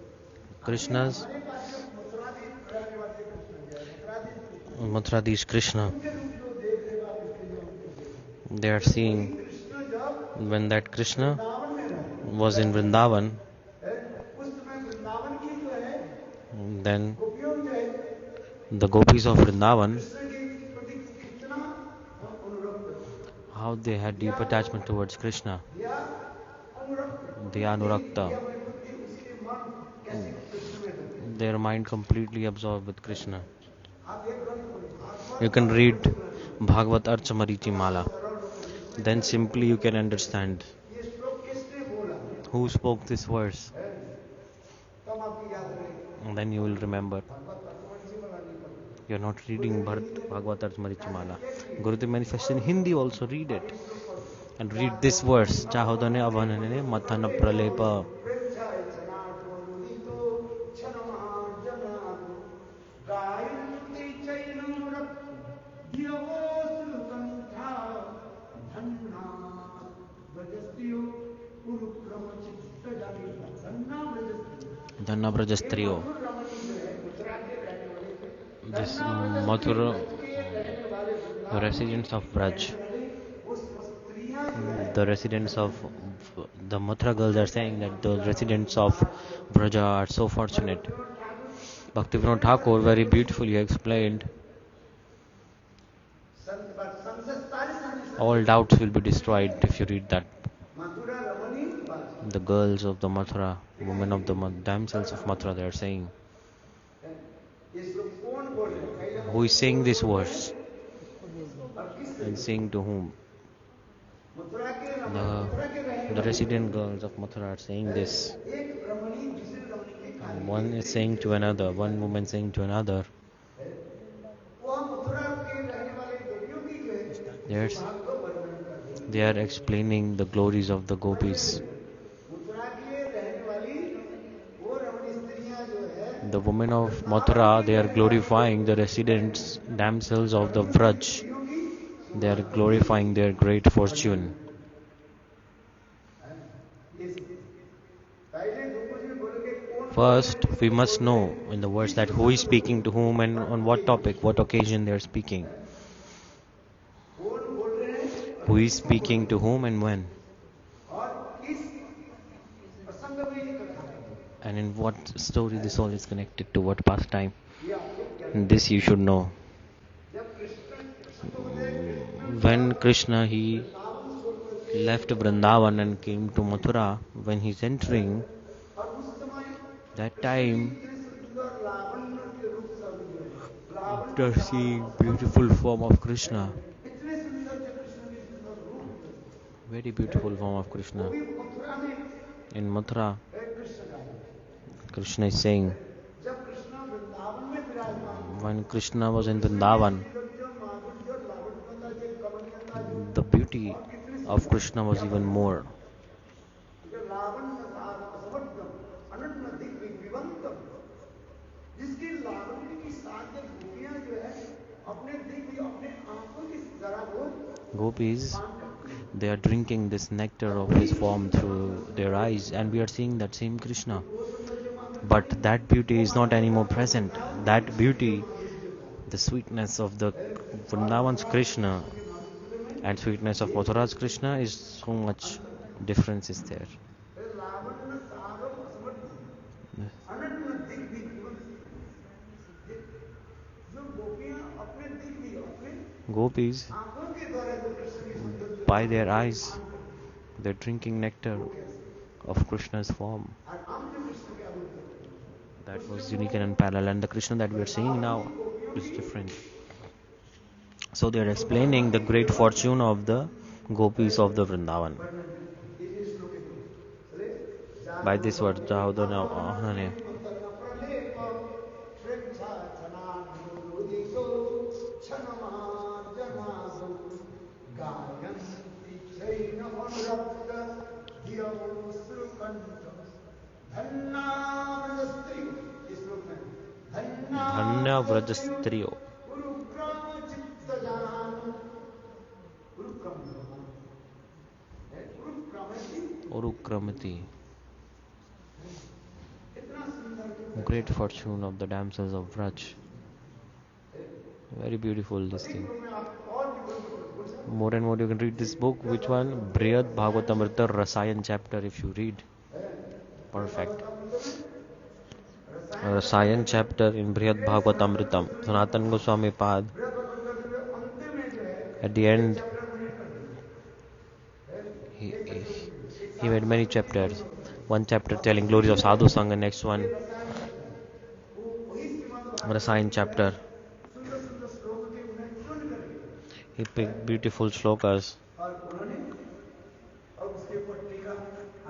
अभी Krishna's हमारे पास जो मथुराधीश रहने वाले कृष्ण जो है मथुराधीश कृष्ण जी Mathuradish Krishna, उनके रूप जो देख रहे हो आप इसके लिए उनको देखो they are कि वही seeing कृष्ण जब when that Krishna वृंदावन में was in Vrindavan, है उस समय वृंदावन की जो है then गोपियों जो है the gopis of Vrindavan, Krishna के प्रति कितना अनुरक्त था how they had deep या attachment towards Krishna, या अनुरक्त the उनकी Anurakta, अपनी बुद्धि उसके मन कैसे कृष्ण में रहते their mind completely absorbed with Krishna. आप एक ग्रंथ पढ़ो You Bhagavat can earth read परिचय Bhagavad Archamarichi हमारे Mala, सरल लोगों जिसमें then क्या लिखा simply हुआ you है can understand ये श्लोक किसने बोला who spoke this verse, है तब आपकी याद रहेगी and then you will remember. भगवत अर्थ वाला नहीं पढ़ो You're not reading Bhagavad Archamarichi क्या Mala. क्या किए Gurudev manifests in Hindi also, read अब it. ये श्लोक पढ़ो And क्या read this verse, Chahodane Avanane Mathana Pralepa. वृक्षाय चनाटो मुदितो क्षणमार्जनातो गायन्ति चैनोरप दिवोऽसुकण्ठा धन्ना व्रजस्त्रियो उरुक्रमचित्तजानि धन्ना व्रजस्त्रियो Dhanna ये Brajastriyo. मधुर रमणी जो है मथुरा के रहने वाले थे This धन्ना व्रजस्त्री Mathura, व्रज के रहने वाले the वृंदावन की residents of रहने Braj, वाली उस स्त्रियां जो है the residents of the Mathura girls are saying that the residents of Braja are so fortunate. Bhaktivinoda Thakur very beautifully explained, all doubts will be destroyed if you read that. Mathura रमणी बात The girls of the Mathura, women of the damsels of Mathura, they are saying, ये श्लोक कौन बोल रहे हैं पहले who is saying this verse और किस and saying to whom? Mathura के The, मथुरा के रहने the वाले resident girls of Mathura are saying this. एक रमणी दूसरे रमणी के कार्य One is saying to another, one woman saying to another, वो हम मथुरा के रहने वाले गोपियों की जो है yes, सौभाग्य को वर्णन कर रही है they are explaining the glories of the gopis. Mathura की रहने वाली वो रमणी स्त्रियां जो है The women of Mathura, they are glorifying the residents, damsels of the Vraj. They are glorifying their great fortune. पहले गुरुकुल में बोलोगे कौन बोल रहे First, हैं we किसको must बोल रहे know हैं in the words that who is speaking to whom and on what topic, what occasion they are speaking. कौन बोल रहे हैं और Who is किसको बोल speaking रहे to हैं whom and when. और किस प्रसंग में ये कथा है And in what story this all is connected to, what pastime. ये आपको क्या And this you should know. जब कृष्ण प्रसंग होते हैं Krishna When Krishna he Vrindavan छोड़ करके left Vrindavan and came to Mathura, when he's entering, और उस समय that कृष्ण की time, इतने सुंदर लावण्य के रूप से अभिनय लावण्य after seeing beautiful form of Krishna, इतने सुंदर थे कृष्ण के सुंदर रूप very beautiful form of वो Krishna. भी मथुरा में In Mathura, कृष्ण का है Krishna is saying, जब कृष्ण वृंदावन में विराजमान when Krishna was in Vrindavan, माधुर्य लावण्यता जो कमनीयता जो the beauty और कितनी of Krishna was even more. जो लावण्य सार असमर्थम अनन्य दिव्य विवंतम जिसकी लावण्य की साथ गोपियां जो है अपने दिव्य अपने आंखों की जरा वो Gopis, पान करती हैं they are drinking this nectar of his form through their eyes, and we are seeing that same Krishna. वो सौंदर्य माधुर्य But that beauty is not anymore present. That beauty, माधुर्य था the sweetness of the Vrindavan's Krishna and sweetness of Mathura's Krishna is so much difference is there. लावण्य सारम असमर्थम अनन्य दिव्य विवंतम जो गोपियां अपने दिव्य अपने Gopis, आंखों के द्वारा जो कृष्ण की सौंदर्य by their eyes, पान करती हैं they're drinking nectar वो कैसे of Krishna's form. और हम जो कृष्ण के अवतार हैं That was unique and unparalleled, and the Krishna that we are seeing now is different. So they are explaining the great fortune of the gopis of the Vrindavan. ये श्लोक है चले By this word, Jahodana Ahnane. Dhanna Vrajastriyo. गुरु क्रम चित्त जान, गुरु क्रम भगवान है, गुरु क्रमति Urukramati. कितना सुंदर Great fortune of the damsels of Vraj. Very beautiful this thing. में आप और भी कोई बोल सकते More and more you can read this book. Which one? Brihad Bhagavatamrita Rasayan chapter if you read. Perfect. Rasayan chapter in Brihad Bhagavatamritam. Sanatana Goswami Pad. अंतिम में जो है At the end, चैप्टर को रीड कर दीजिए, he, एक he, एक he साथ made many chapters. One chapter telling glories of Sadhu Sangha, next one रसायन चैप्टर है, वो वही श्रीमद् Rasayan भागवत जो है chapter. सुंदर सुंदर श्लोक थे उन्हें चुन करके He picked beautiful shlokas और उन्होंने और उसके ऊपर टीका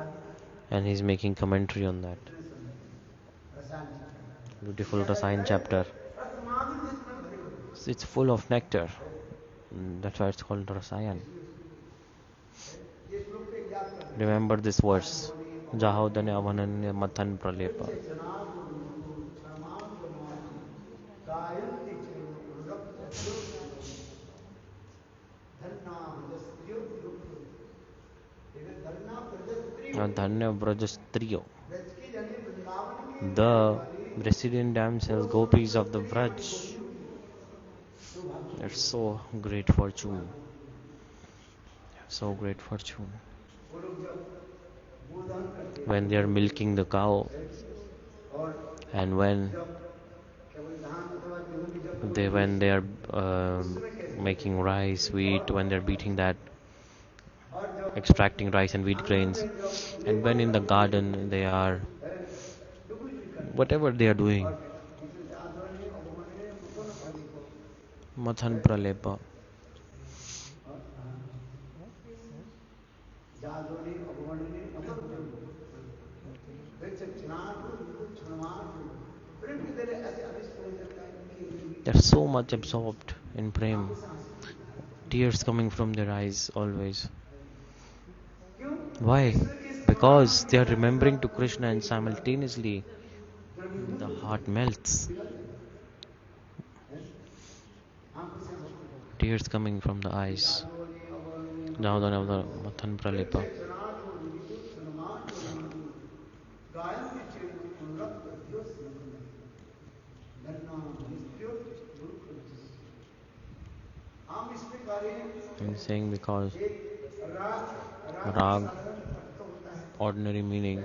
आदि and he's making commentary on that. इतने सुंदर रसायन चैप्टर Beautiful क्या कहता Rasayan है chapter. रसमाधुर्य जितना भरे हुए It's full of nectar. That's why it's called Rasayan. ये श्लोक पे याद करना Remember this verse. Jahodane avananya mathan pralepa. गायन्ति चेन उरक्त धन्ना व्रजस्त्रियो गुरुकुल धन्ना व्रजस्त्रियो Dhanya Vrajastriyo. व्रज की यानी वृंदावन की The resident damsels, gopis of the Vraj. It's so great fortune. So great fortune. वो लोग जब गोदान करते When they are milking the cow और and when जब केवल धान अथवा गेहूं की जब when they are making rice, wheat, when they're beating that, और जब extracting rice and wheat grains, and when in the garden they are, डुबुली करते whatever they are doing, किसी आंदोलन अवमानने मुकुन फली को mathan pralepa. जादोनी अवमानने मतलब वैसे चनाटू छनमाटू प्रेम की तरह ऐसे अभिष्ट हो जाता है कि They're so much absorbed in prem. Tears coming from their eyes always. क्यों Why? Because they are remembering to Krishna and simultaneously the heart melts. Tears coming from the eyes. Jahodane mathan pralepa. I'm saying because rag, ordinary meaning,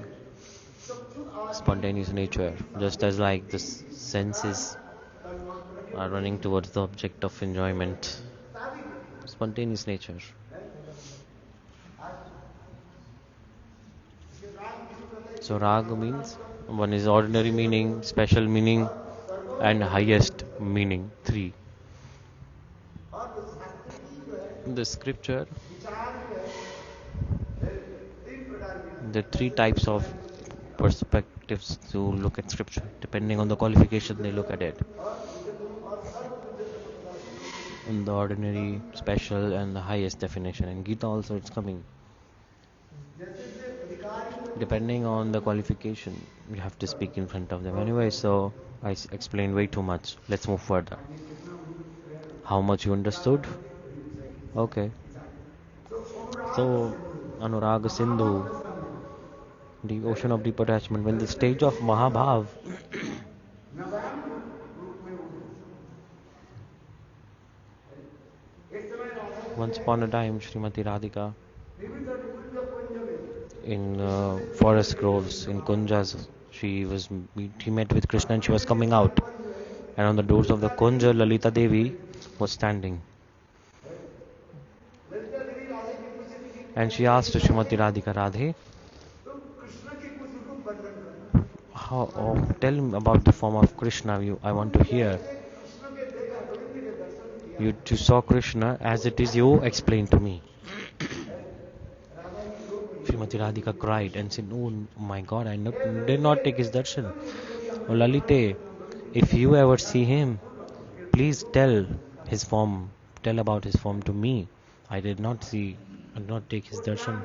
spontaneous nature, just as like the senses are running towards the object of enjoyment. Spontaneous nature. So raga means one is ordinary meaning, special meaning, and highest meaning. Three. The scripture, there are three types of perspectives to look at scripture. Depending on the qualification, they look at it. In the ordinary, special, and the highest definition. In Gita also it's coming. Depending on the qualification, you have to speak in front of them. Anyway, so I explained way too much. Let's move further. How much you understood? Okay. So, Anuraga Sindhu, the ocean of deep attachment, when the stage of maha-bhava, once upon a time, Srimati Radhika, in forest groves, in Kunjas, she met with Krishna and she was coming out. And on the doors of the Kunja, Lalita Devi was standing. And she asked Srimati Radhika, Radhe, tell me about the form of Krishna. I want to hear. You saw Krishna as it is, you explain to me. Srimati Radhika cried and said, oh my God, I did not take his darshan. Oh Lalite, if you ever see him, please tell about his form to me. I did not take his darshan.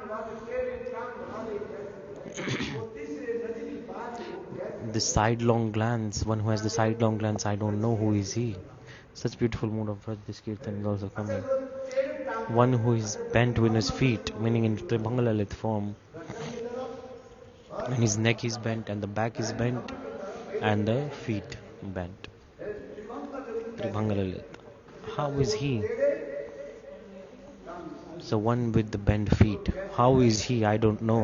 The sidelong glance, one who has the sidelong glance, I don't know who is he. Such beautiful mood of Vraj this Kirtan is also अच्छा coming. जो टेढ़े टांग One who is अच्छा जो bent in his Tribhanga feet, meaning in Tribhangalalit form, गर्दन की तरफ और and his neck is bent, and the back is bent, कमर की तरफ बैठे and हुए the हैं feet bent. त्रिभंग का ललित कैसे है Tribhangalalit. उसके How कहते is वो he? टेढ़े टांग So one with the bent feet. How is he? I don't know.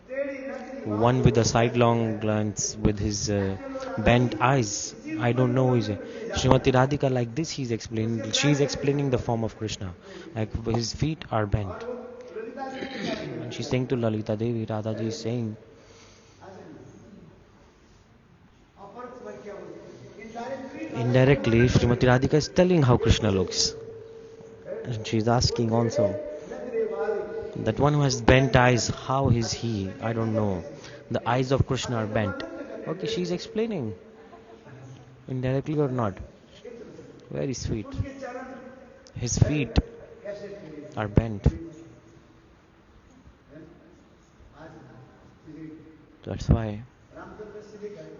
टेढ़ी नजरी One बाहों with a को कैसे sidelong है glance with his ऐसे लो राधा जी bent eyes. इसी I रूप में don't know who is प्रवर्तन it. किए जाते Srimati हैं Radhika like this he's उसके explaining. पैर She's कैसे explaining the चलते form हैं of Krishna. Like his feet are और bent. वो ललिता देवी क्या And कहती she's है saying to Lalita Devi, Radha ji is saying, ऐसे नहीं अपरोक्ष में क्या बोलते हैं इनडायरेक्टली राधा जी को indirectly वर्णन कर Srimati रही Radhika is telling how Krishna है looks. And she's वो asking टेढ़े also, नजरे वाले that one who has वो bent कैसे eyes, हैं how is अच्छा he? कृष्ण I के don't कैसे know. The हैं eyes of Krishna are अच्छा bent. वर्णन तो करने Okay, they she's explaining. Indirectly or not. इस तरह से Very sweet. उसके चरण His feet कैसे टेढ़े are bent. आज श्री That's why रामचंद्र श्री गए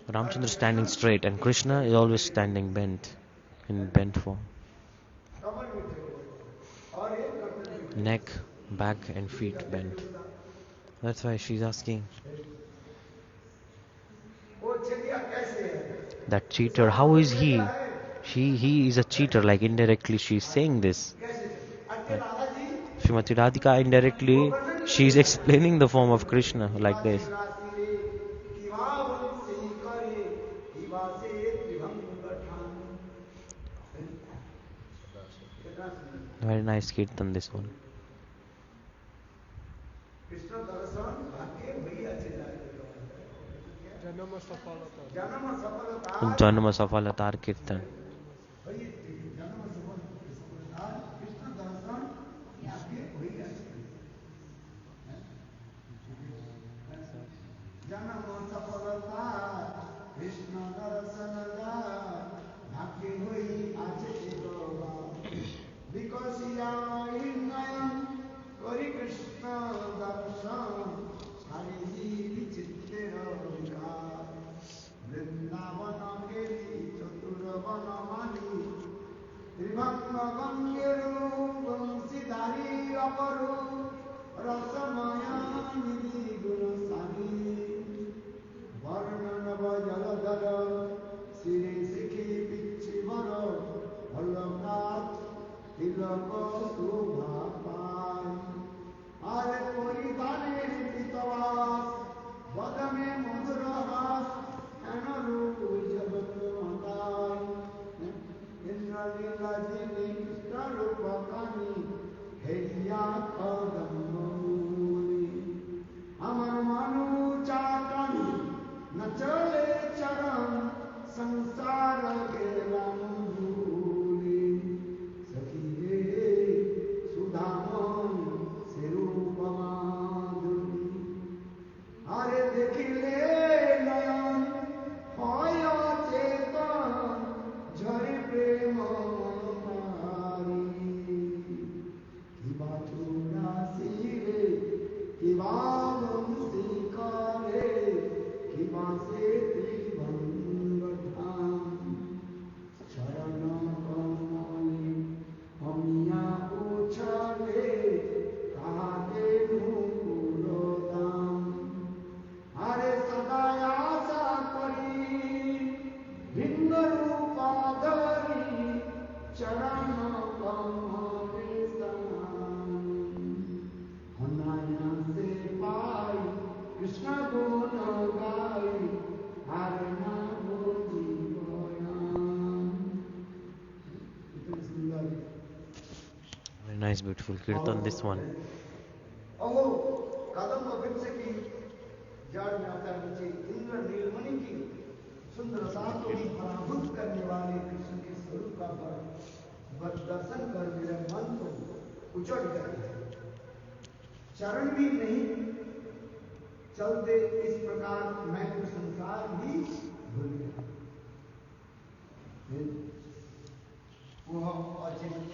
और Ramchandra is Krishna standing straight and Krishna is always standing bent, in bent form. कमर भी टेढ़े और एक गर्दन भी टेढ़े Neck, back and इसी का feet देखिए bent. उसका That's why she's asking, वो चलिया कैसे है that इसका cheater, how is मतलब क्या he? है He is a cheater, like indirectly she's saying this. कैसे अट्टे But Radha ji Srimati Radhika वो indirectly, वर्णन कर she's रही है explaining the form of Krishna like किवासी this. राशि रे किवा वंशी करे किवासे त्रिभंग ठान कितना सुंदर Very nice kirtan this one. Krishna दर्शन भाग्य हुई अच्छे जाए जन्म सफलता जन्म सफलता Janma Safalatar Kirtan. हुई जन्म सफलता कृष्ण दर्शन भाग्य हुई अच्छे जन्म सफलता कृष्ण दर्शन भाग्य हुई अच्छे विकसिया नयन करी कृष्ण दर्शन हरि विचित्र विकार वृंदावन के चतुर्वन माली त्रिभंग गंगेरु वंशीधारी अपरु रसमया निधि गुणसानी वर्णन जलधर श्री शिखी पिछी वर भल्लकात तिलक शोभा पाई आरे परिधाने पितवास वद में मधुर हास अनरु जगत मंदाई इंद्र लीला जिनी कृष्ण रूप कानी हेरिया कदमूली अमर मनु चाटन न चले चरण संसार गेला धूली सखी रे सुधामन से रूप माधुरी अरे देखिले नयन হয় চেতন ঝরে প্রেম মনোহারি কিবা চুরাসি রে কিবা বংশী করে কিবা সে ত্রিভঙ্গ ধাম চরণ কমলে অমিয়া উছলে তাহাতে মুকুল দাম আরে সদা আশা করি ভিন্ন রূপাধরি চরণ কমলে অনায়াসে পাই কৃষ্ণ গুণ গাই আর না জীবন इतनी सुंदर Very nice, beautiful kirtan this one. अहो कदम वृक्ष की जड़ में आता नीचे इंद्र नीलमणि की सुंदरता को पराभूत करने वाले कृष्ण के स्वरूप का दर्शन कर मेरा मन तो उचट गया चरण भी नहीं चलते इस प्रकार मैं तो संसार भी भूल गया वह अचिंत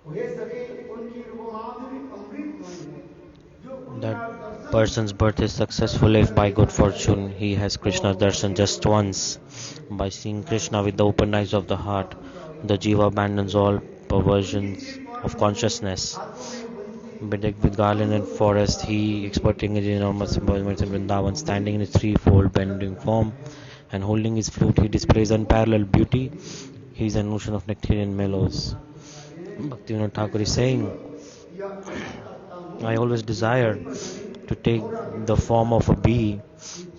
वह सके उनकी रूपमाधुरी अमृत है जो That उनका दर्शन Person's birth is successful if by good fortune he has Krishna's darshan just once. By seeing Krishna with the open eyes of the heart, the jiva abandons all perversions of consciousness. Bedecked with garland and forest, he, exporting his enormous embodiments in Vrindavan, standing in his threefold bending form and holding his flute, he displays unparalleled beauty. He is an ocean of nectarian mellows. Bhaktivinoda Thakur is saying, I always desire to take the form of a bee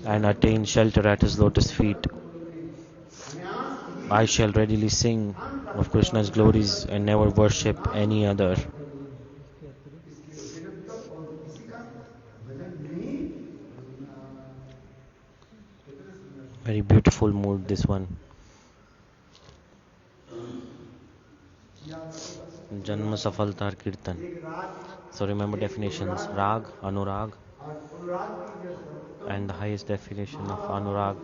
and attain shelter at his lotus feet. I shall readily sing of Krishna's glories and never worship any other. Very beautiful mood, this one. Janma Safaltar Kirtan. So remember definitions: Rag, Anurag, and the highest definition of Anurag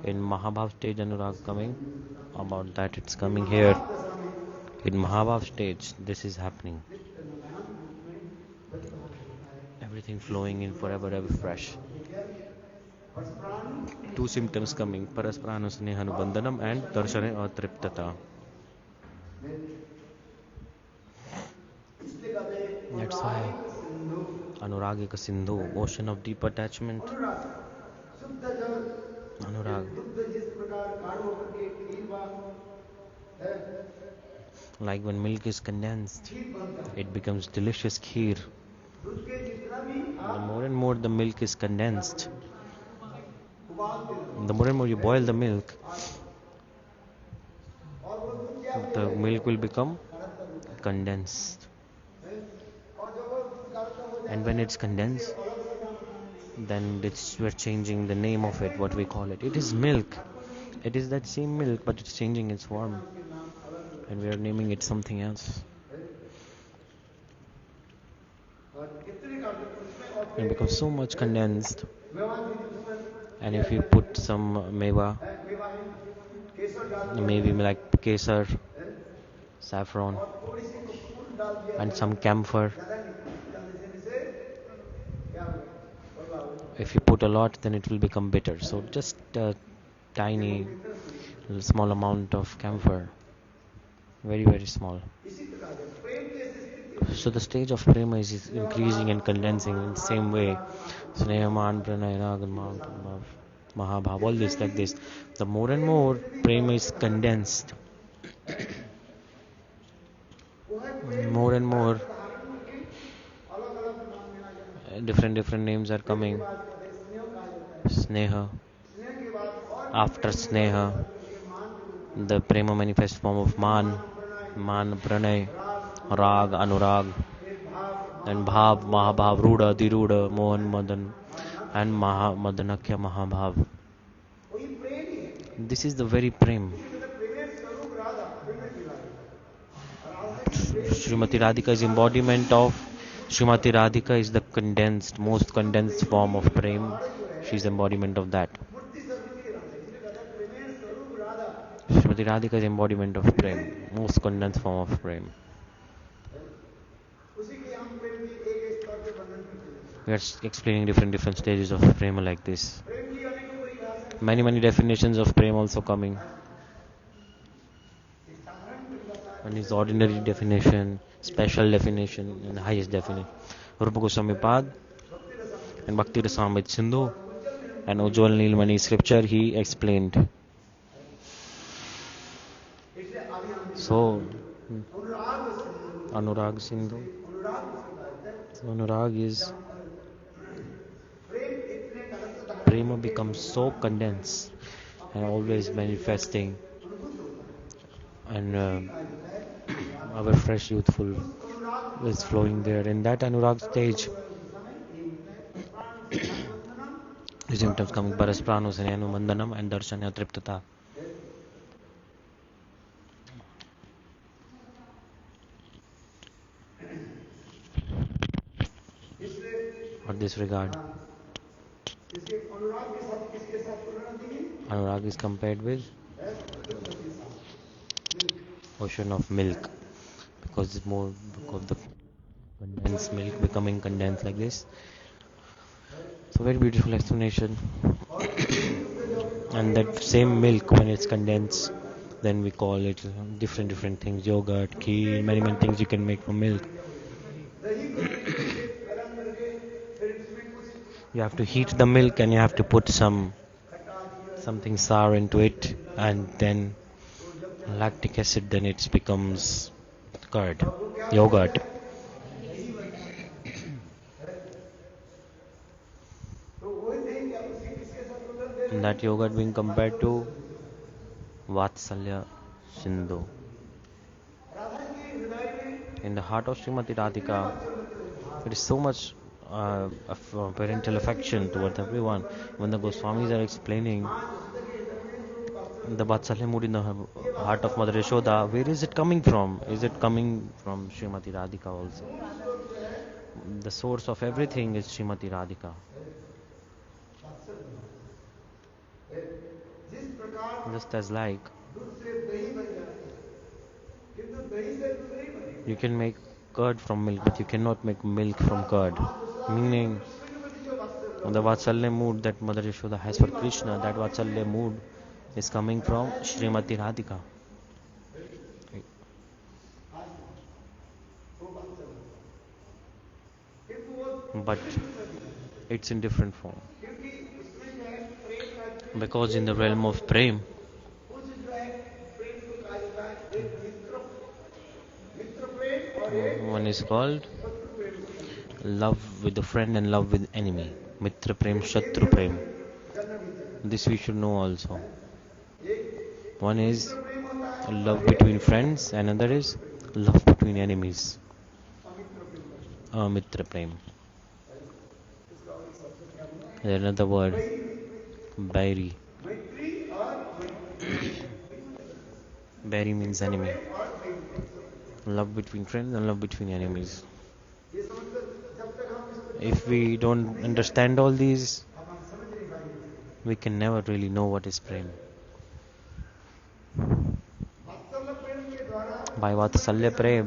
in maha-bhava stage. Anurag coming about that, it's coming here in maha-bhava stage. This is happening. Everything flowing in forever, ever fresh. Two symptoms coming: parasparanu-sneha-anubandhana and darsane-atriptata. That's why Anuragika Sindhu, ocean of deep attachment. Anurag. Like when milk is condensed, it becomes delicious kheer. The more and more the milk is condensed, the more and more you boil the milk will become condensed. And when it's condensed, then we're changing the name of it, what we call it. It is milk. It is that same milk, but it's changing its form. And we are naming it something else. It becomes so much condensed. And if you put some meva, maybe like kesar, saffron, and some camphor, if you put a lot, then it will become bitter. So just a tiny, small amount of camphor, very, very small. So the stage of prema is increasing and condensing in the same way. Snehaman, pranay, ragan, maha-bhava, all this like this. The more and more prema is condensed, more and more different names are coming. Sneha. After Sneha, the prema manifest form of man, pranay, rag, anurag, and bhav, maha-bhav, ruda, diruda, mohan, madan, and madanakya maha-bhav. This is the very prem. Srimati Radhika is embodiment of. Srimati Radhika is the most condensed form of prem. She is embodiment of that. Srimati Radhika is embodiment of prem, most condensed form of prem. We are explaining different stages of prema like this. Many definitions of prema also coming. One is ordinary definition, special definition, and the highest definition. Rupa Goswami Pad and Bhakti Rasamrita Sindhu and Ujjwal Neelmani scripture he explained. So, Anurag Sindhu. So Anurag is prema becomes so condensed and always manifesting, and our fresh youthful is flowing there. In that Anurag stage, the symptoms coming: parasparanu-sneha-anubandhana and darsane-atriptata. For this regard, Anurag is compared with ocean of milk, because the condensed milk becoming condensed like this. So very beautiful explanation. और यही दुग्ध जब And अनेक that रंग same गुलाल milk, होता when है it's एक विशेष condensed, योगासन होता है then we call it different things, yogurt, दूसरे kheer, जो many भाग things you can make from milk. दही को पीछे से गरम करके फिर इसमें कुछ You have to heat masala the वगैरह milk and you डालते have to हैं put खट्टा तीखा जो something sour into it, मिलाते and हैं then तो जब क्या lactic acid, then it becomes curd, तब वो क्या बन जाता yogurt. है दही बन जाता है तो वही दही क्या उसी किसके साथ उधर दे रहे And that yogurt being हैं compared वास्तव to Vatsalya Sindhu. राधा की हृदय में In the heart of Srimati इतने Radhika, वात्सल्य के there is भाव so much parental affection towards everyone. When the Goswamis are explaining माँ जसोदा के हृदय में जो वात्सल्य the Vatsalya mood in the heart of Mother Yashoda, where is it coming from? Is it coming from Srimati Radhika also? मूल स्रोत जो है The source of everything is Srimati Radhika. वात्सल्य है जिस प्रकार Just as like दूध से दही बन जाता है किंतु दही से दूध नहीं बनेगा you can make curd from milk, but you cannot make milk from curd. माँ जसोदा के जो Meaning, कृष्ण के प्रति जो वात्सल्य the Vatsalya mood that Mother Yashoda has for Krishna, that Vatsalya mood is coming from Srimati Radhika. आज वो वात्सल्य किंतु वो But दूसरे रूप में दिखता है it's in different form. क्योंकि उसमें जो है प्रेम का Because in the realm of Prem, कुछ जो है प्रेम को कहा जाता है एक मित्र मित्र प्रेम और एक one is called शत्रु प्रेम को कहा जाता है love with a friend and love with enemy. Mitra Prem, ये भी Shatru हम Prem. जानना भी चाहिए This we should know also. एक One is मित्र प्रेम होता है love और between एक friends, and another is love between enemies. अमित्र प्रेम होता Mitra Prem. है इसका और एक शब्द क्या हुआ There's another word, वही Bairi. मैत्री और मैत्री Bairi means मित्र enemy. प्रेम और मैत्री Love between friends and love between enemies. ये समझकर जब तक हम इसको If we don't understand all these, हम समझ नहीं पाएंगे we can never really know what is Prem. वात्सल्य प्रेम के द्वारा By Vatsalya Prem,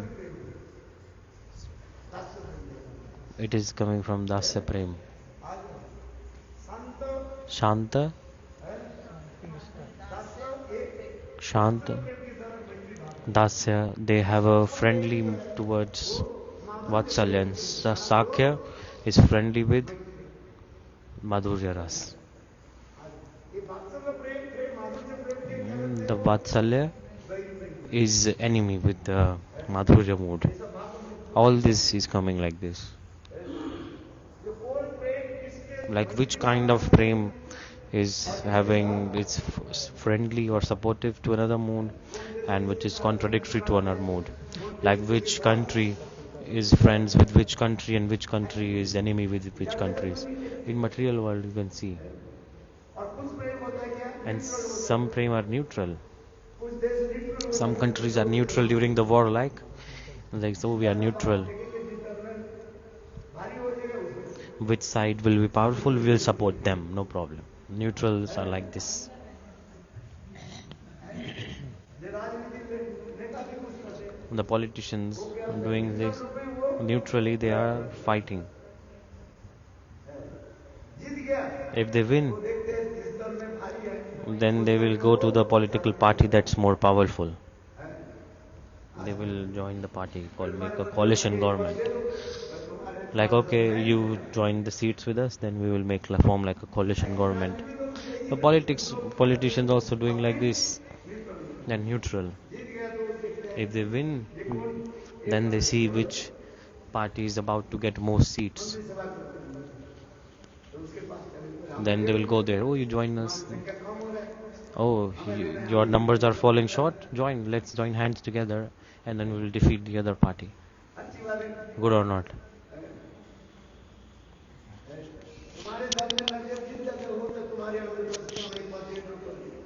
दास्य Prem it is coming from Dasya Prem. आज संत Shanta, है दास्य एक Shanta, प्रेम की तरह मैत्री भाव Dasya, they have a friendly towards Vatsalya, and Sakya is friendly with Madhurya Ras. ये वात्सल्य प्रेम प्रेम माधुर्य प्रेम के क्या करते The हैं Vatsalya वैरी प्रेम is enemy with the Madhurya mood. ये सब बात हमने All this is coming like this. जो कौन प्रेम किसके Like which kind of prem is having it's friendly or supportive to another mood, and which is contradictory to another mood. Like which country is friends with which country, and which country is enemy with which countries. In material world you can see. और कुछ प्रेम होता है क्या And neutral होता some prem are neutral. है कुछ देश neutral होता Some countries are neutral during the war, like so we are neutral. है कि भीतर में भारी हो जाएगा उसमें Which side will be powerful, we will support them, no problem. Neutrals are like this. जो राजनीति नेता भी कुछ करते हैं The politicians वो क्या are doing this रूप में वो neutrally, they are fighting. जीत गया If they win, वो देखते हैं जिस दल में भारी है then they will go to the political party that's more powerful. They will join the party called make a coalition government. Like, okay, you join the seats with us, then we will make form like a coalition government. The politicians also doing like this. They're neutral. जीत गया तो वो देखते हैं If they win, ये कौन then they see which party is about to get more seats. दूसरी सभा करते हैं तो उसके पास चले Then they will go there. Oh, you join us. संख्या कम हो रहा है Oh, your numbers are falling short. Join. Let's join hands together, and then we will defeat the other party. अच्छी बात है Good or not? तुम्हारे दल में लग जब जीत जाते हो तो तुम्हारे अंदर जो उसमें हमें पद लीडर कर दिया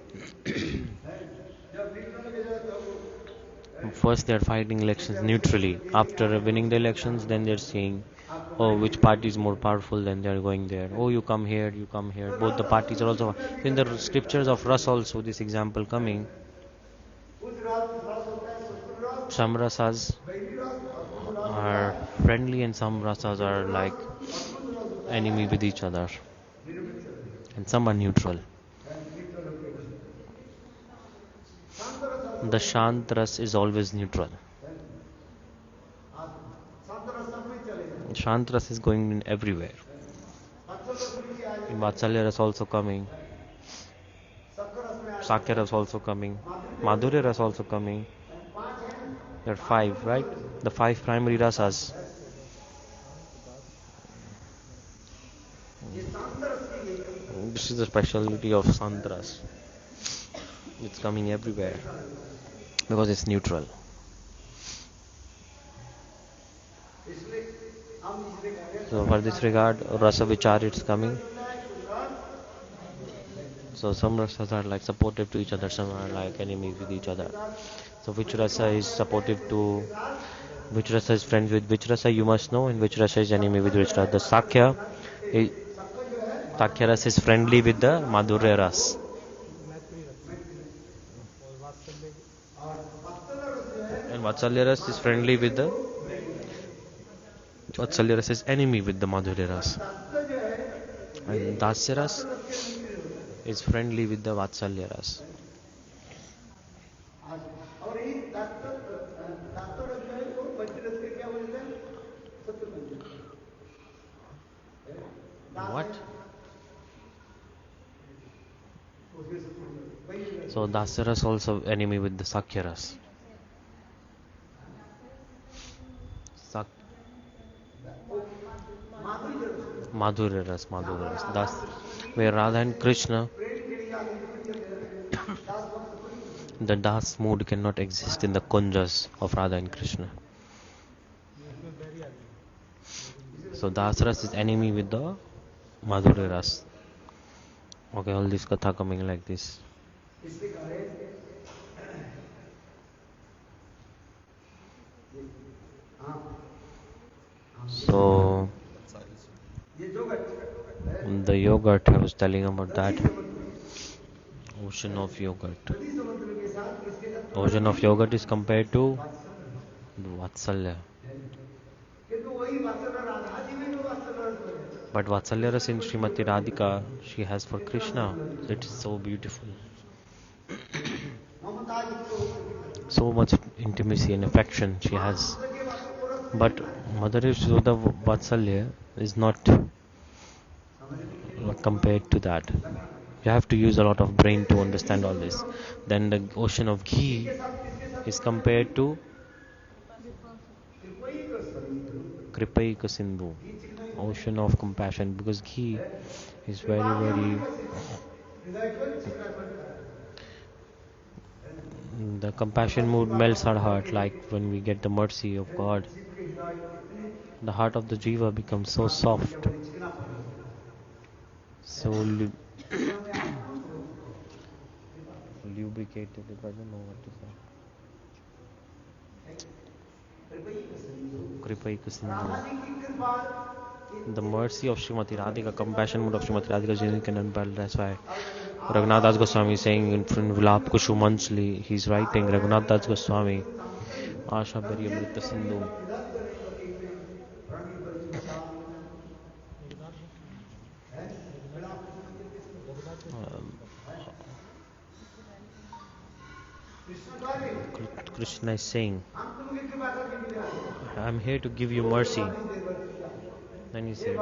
जब लीडर के जाता हो First, they are fighting elections neutrally. After winning the elections, then they're seeing, oh, which party is more powerful. Then they are going there. Oh, you come here, you come here. Both the parties are also in the scriptures of Ras. Also, this example coming. कुछ रस होता है शत्रु रस Some rasas बैरी रस और कुछ रस are friendly, and some rasas are like और कुछ रस होता enemy with each other. है and some are neutral. and neutral occasion. Shantaras also The Shantras is always neutral. Shantaras सब में चलेगा. Shantras is going in everywhere. Vatsalas में भी आ In जाएगा. Vatsalya is also coming. Sakkaras में आ Sakya जाएगा. is also coming. Madhurya Madhurya is also coming. पांच हैं. There are 5, right? The 5 primary rasas. ये Shantaras की एक This is the specialty of Santras. It's coming everywhere because it's neutral. इसलिए हम इसलिए कहते हैं So for this regard, rasa vichar it's coming. So some rasas are like supportive to each other, some are like enemies with each other. So which rasa is supportive to which rasa is friends with which rasa, you must know, and which rasa is enemy with which rasa. The Sakya ras is friendly with the Madhurya ras. And Vatsalya ras is friendly with the Vatsalya ras is enemy with the Madhurya ras. And Dasya ras is friendly with the Vatsalya ras. और ये दातर जो है वो पंचरस के क्या बोलते हैं सत्य मंदिर. What? So Dasya ras also enemy with the Sakya ras. Madhurya ras. Das, where Radha and Krishna, the Das mood cannot exist in the kunjas of Radha and Krishna. So Das ras is enemy with the Madhurya ras. Okay, all this katha coming like this. So the yogurt, I was telling about that. Ocean of yogurt. Ocean of yogurt is compared to Vatsalya. But Vatsalya ras in Srimati Radhika, she has for Krishna. It is so beautiful. So much intimacy and affection she has. But Mother Yashoda Vatsalya is not compared to that. You have to use a lot of brain to understand all this. Then the ocean of ghee is compared to Kripaika Sindhu, ocean of compassion, because ghee is very the compassion mood melts our heart, like when we get the mercy of God. The heart of the jiva becomes so soft, so lubricated, if I don't know what to say. Kripaika Sindhu. The mercy of Srimati Radhika, compassion mood of Srimati Radhika is unique and unparalleled. That's why Raghunath Das Goswami is saying in Vilap Kushumanjali, he's writing, Raghunath Das Goswami, Asha Bari Amrita Sindhu. Krishna is saying, I'm here to give you mercy. Then he said,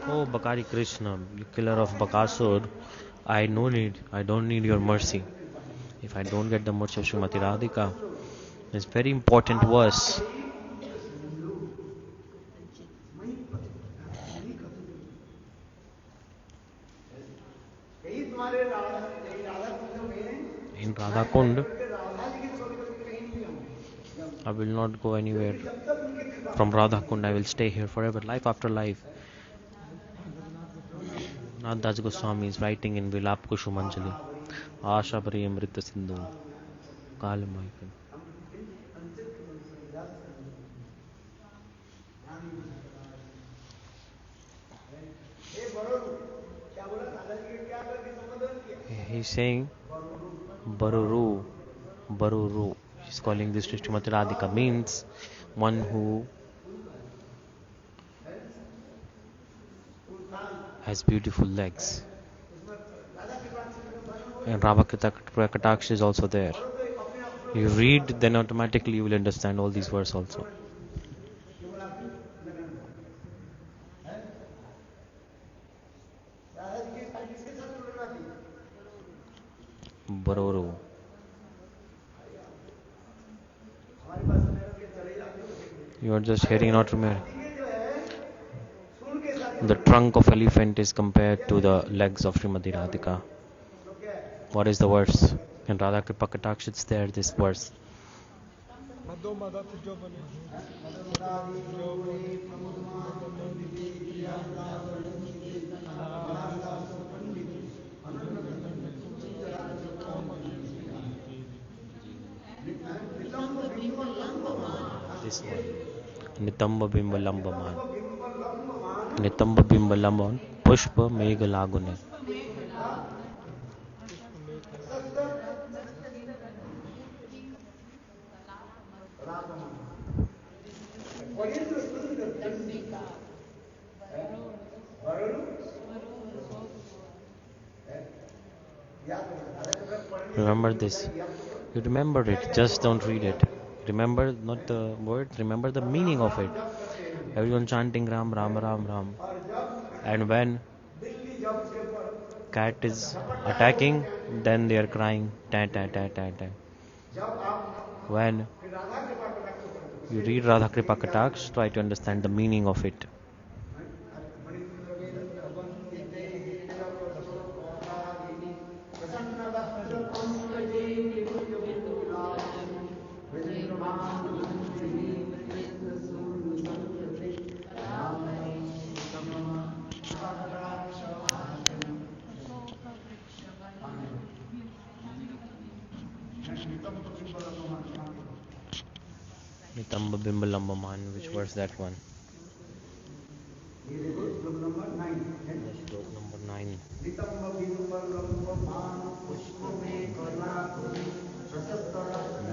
oh Bakari Krishna, you killer of Bakasur, I don't need your mercy. If I don't get the mercy of Srimati Radhika, it's very important verse. In Radha Kund, I will not go anywhere. From Radha Kund, I will stay here forever, life after life. Nath Das Goswami is writing in Vilap Kushumanjali, Asha Bari Amrita Sindhu, Kalamaikan. He's saying, Baruru. He's calling this Srimati Radhika, means one who has beautiful legs. and Rakshaksh is also there. You read, then automatically you will understand all these words also. Bororo. You are just hearing, not remembering. The trunk of elephant is compared to the legs of Srimati Radhika. What is the verse? In Radha Kripa Kataksh, it's there, this verse. This one. Nitamba Bimba Lambaman. Nitamba Bimba Lamban. Pushpa Mega Lagune. Remember this. You remember it, just don't read it. Remember not the words, remember the meaning of it. Everyone chanting Ram, Ram, Ram, Ram. And when cat is attacking, then they are crying, ta ta ta ta ta. When you read Radha Kripa Kataksh, try to understand the meaning of it. Nitamba Bimbalamba Man, which verse that one? Yes, sloka number 9.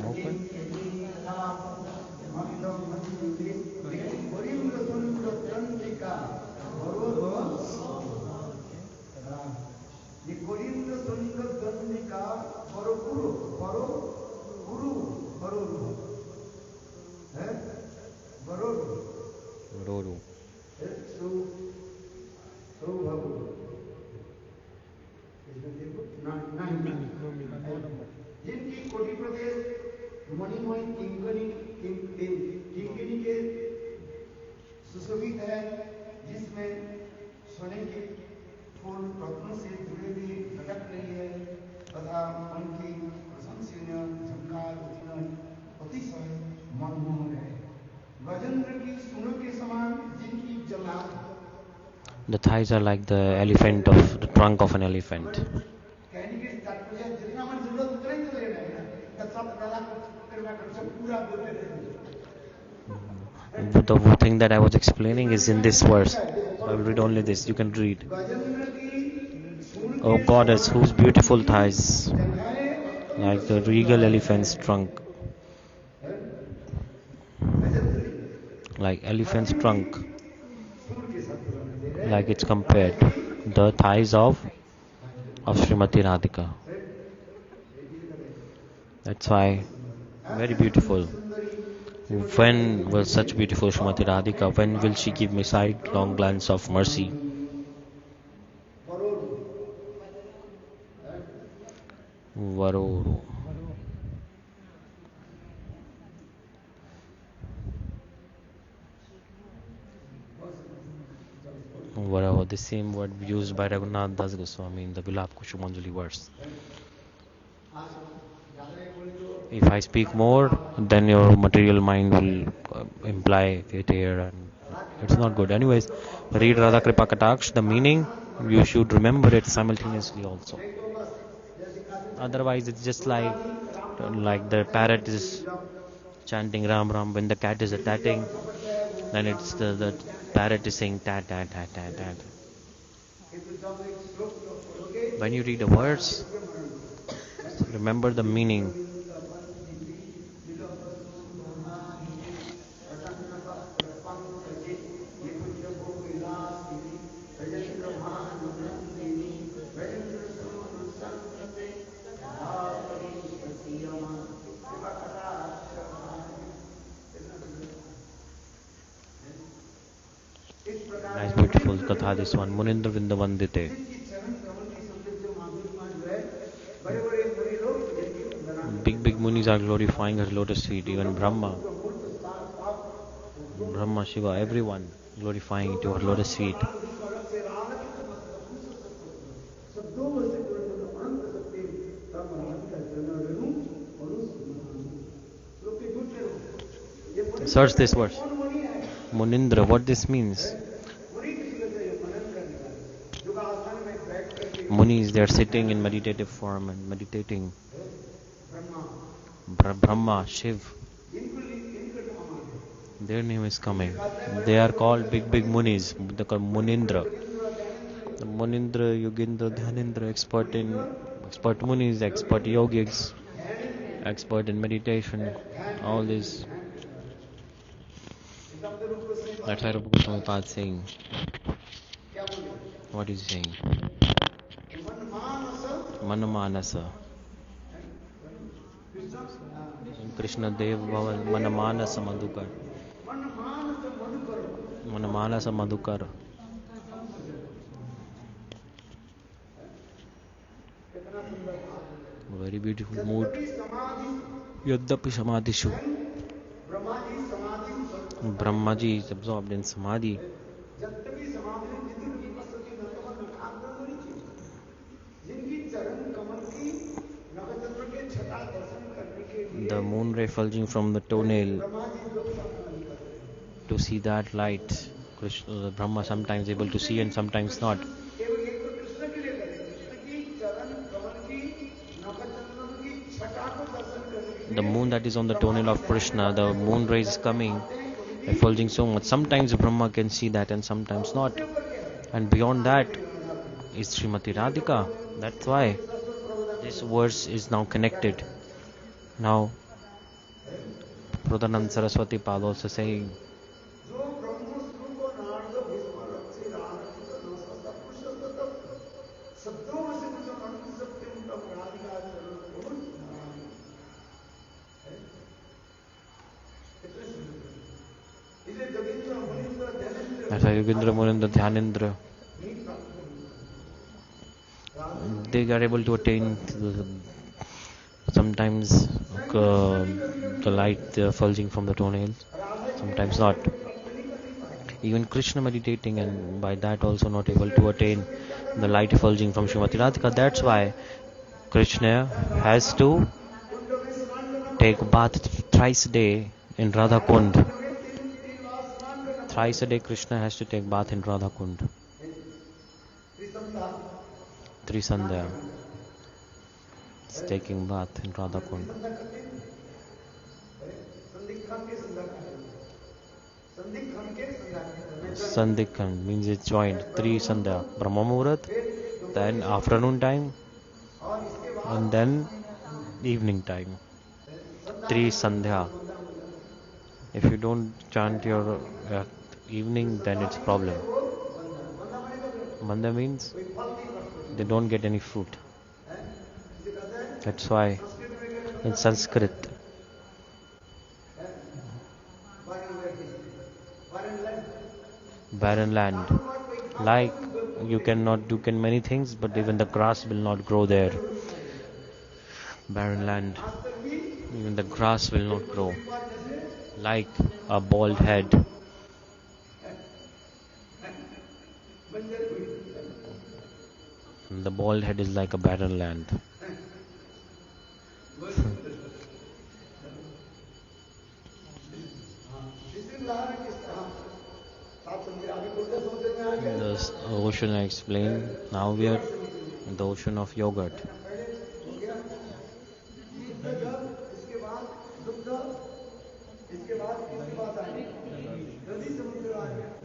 Open. Roru. जिनकी कोटि प्रदेश मणिमय किंकनी के सुशोभित है, जिसमें सोने के फूल रत्नों से जुड़े हुए लटक रही है तथा उनकी प्रशंसनीय झंकार अतिशय मनमोहक है। गजेंद्र की सूंड के समान जिनकी जला The thighs are like the elephant of the trunk of an elephant. The thing that I was explaining is in this verse. So I will read only this. You can read. O goddess, whose beautiful thighs, like the regal elephant's trunk, like elephant's trunk, like it's compared, the thighs of Srimati Radhika. That's why, very beautiful. When will such beautiful Srimati Radhika, when will she give me sidelong glance of mercy? Varoru. Whatever, the same word used by Raghunath Das Goswami in the Vilap Kushumanjali verse. If I speak more, then your material mind will imply it here, and it's not good. Anyways, read Radha Kripa Kataksh, the meaning, you should remember it simultaneously also. Otherwise, it's just like the parrot is chanting Ram Ram when the cat is attacking, then it's the parrot is saying ta ta ta ta ta. When you read a verse, remember the meaning. Nice, beautiful katha. This one, Munindra Vindavandite. जिनकी चरण कमल की सौंदर्य माधुर्य जो है, बड़े बड़े मुनि लोग जिनकी वंदना Big, big munis are glorifying her lotus feet. Even Brahma, Shiva, everyone glorifying to her lotus feet. Search this word. Munindra, what this means? Munis, they are sitting in meditative form and meditating. Brahma, Shiv, their name is coming. They are called big, big munis. They are called Munindra. The Munindra, Yogendra, Dhyanindra, expert munis, expert yogis, expert in meditation, all this. That's why Rupa Goswami Pad saying. What is he saying? Manamanasa. Krishna Dev Bhavan Manamanasa Madhukar. Manamanasa Madhukar. Very beautiful mood. Yaddapi Samadhishu. Brahmaji is absorbed in Samadhi. The moon ray fulging from the toenail, to see that light, Krishna, Brahma sometimes able to see and sometimes not. The moon that is on the toenail of Krishna, the moon rays is coming, effulging so much. Sometimes Brahma can see that and sometimes not. And beyond that is Srimati Radhika. That's why this verse is now connected. Now, Pradhanand Saraswati Pad also saying, that's why Yogendra, Munindra, Dhyanindra, they are able to attain sometimes the light fulging from the toenails, sometimes not. Even Krishna meditating and by that also not able to attain the light fulging from Srimati Radhika. That's why Krishna has to take bath thrice a day in Radha Kund. Thrice a day Krishna has to take bath in Radha Kund. Trisandhya. It's taking bath in Radha Kund. Sandhikhan means it's joined. Three Sandhya. Brahma Muhurat, then afternoon time, and then evening time. Three Sandhya. If you don't chant your evening, then it's a problem. Manda means they don't get any fruit. That's why in Sanskrit, barren land, like you cannot do many things, but even the grass will not grow there. Barren land, even the grass will not grow. Like a bald head. The bald head is like a barren land. The ocean I explained. Now we are in the ocean of yogurt.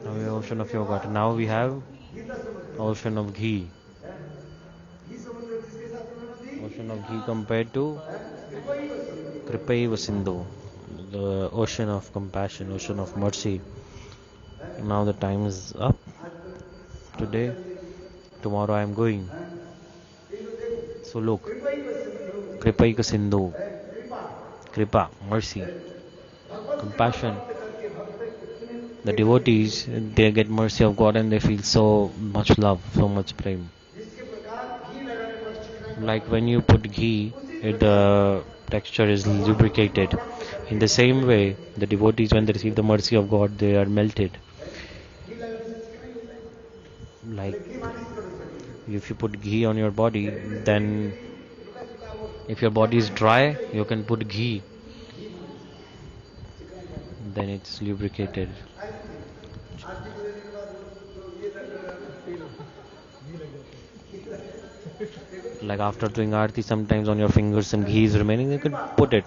Now we have ocean of yogurt. Now we have ocean of ghee. Ocean of ghee compared to Kripaiva Sindhu, the ocean of compassion, ocean of mercy. Now the time is up. Today, tomorrow I am going. So look, Kripaika Sindhu, Kripa, mercy, compassion. The devotees, they get mercy of God and they feel so much love, so much prema. जिसके प्रकार घी लगाने पर चिकनाई Like पड़ती when है, you put ghee, the texture is भगवान उसी भाव lubricated. प्राप्त In करने the के लिए same way, the devotees, when they receive the mercy of God, they are melted. घी लगाने से चिकनाई होता है। Like बोले घी मालिश करो शरीर में, if you put ghee on your body, शरीर में then भी रुका चुका वो if your क्या body is मालिश करनी dry, you चाहिए, can put ghee, घी मालिश चिकनाई करनी then it's lubricated. है नहीं? आरती को देने के बाद जो ये Like after doing aarti, sometimes on your fingers some ghee is remaining, you can put it.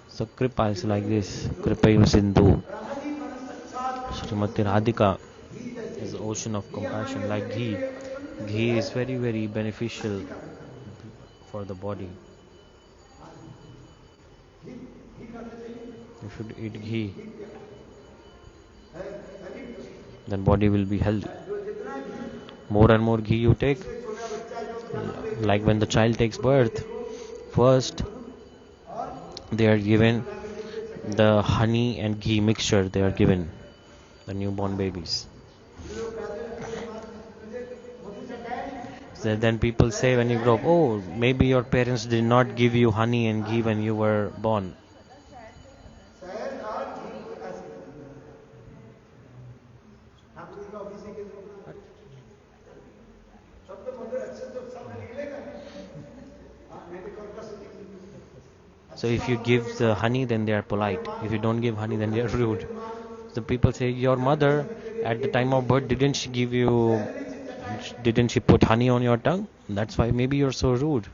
So Kripa is like this. Kripa Sindhu. Radha ji मन साक्षात Srimati Radhika घी जैसे is the ocean of घी हमारे compassion. Like शरीर ghee. में अत्यंत जो Ghee है is very, very beneficial शक्ति का रखता for the body. है। घी घी खाना चाहिए, You should eat ghee, घी क्या है? शरीर then body will be healthy. जो जितना घी More and more ghee you take, उससे छोटा बच्चा जो जन्म लेते like हैं when the child takes उनको birth, देखो first और they are घी given बना के देते the सकाए honey and ghee mixture, they are given the newborn babies. लोग कहते हैं कि माँ तुझे मधु चटाए So then people say when you grow up, oh, maybe your parents did not give you honey and ghee when you were born. शहद और घी को ऐसे ठाकुर जी का ऑफिस के सब तो मधुर अक्षर तो सब निकलेगा नहीं तो कौन का सुनेंगे So अच्छी if you बातों को give the honey, then they are polite. If you don't give honey, then they are rude. So people say, your mother, at the time of birth, didn't she put honey on your tongue? That's why maybe you're so rude.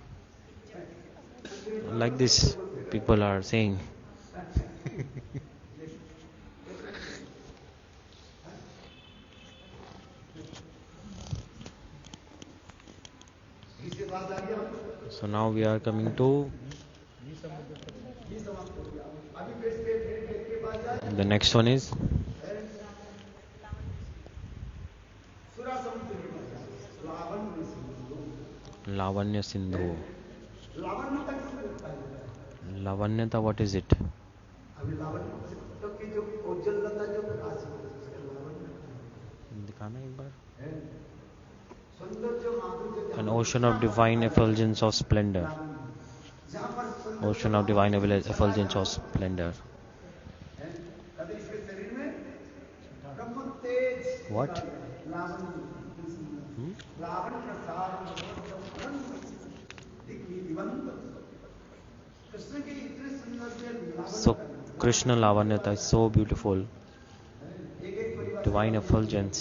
Like this, people are saying. घी से बात आ गया So now we are coming to घी समाप्त हो गया अभी फिर के बाद जाए the next one is सुरा समुद्र के पास जाए लावण्य सिंधु Lavanya Sindhu. लावण्य तक से होता है Lavanyata, what is it? अभी लावण्य तो की जो उज्जवलता जो प्रकाश है उसके लावण्य दिखाना एक बार. है सौंदर्य माधुर्य An ocean of divine effulgence of splendor. जहाँ पर Ocean सौंदर्य of divine effulgence of splendor. है कभी इसके शरीर में ब्रह्म तेज What? लावण्य लावण्य सार दिग्विवंत कृष्ण की इतने सुंदर से So Krishna Lavanyata is so beautiful. एक परिवार Divine effulgence.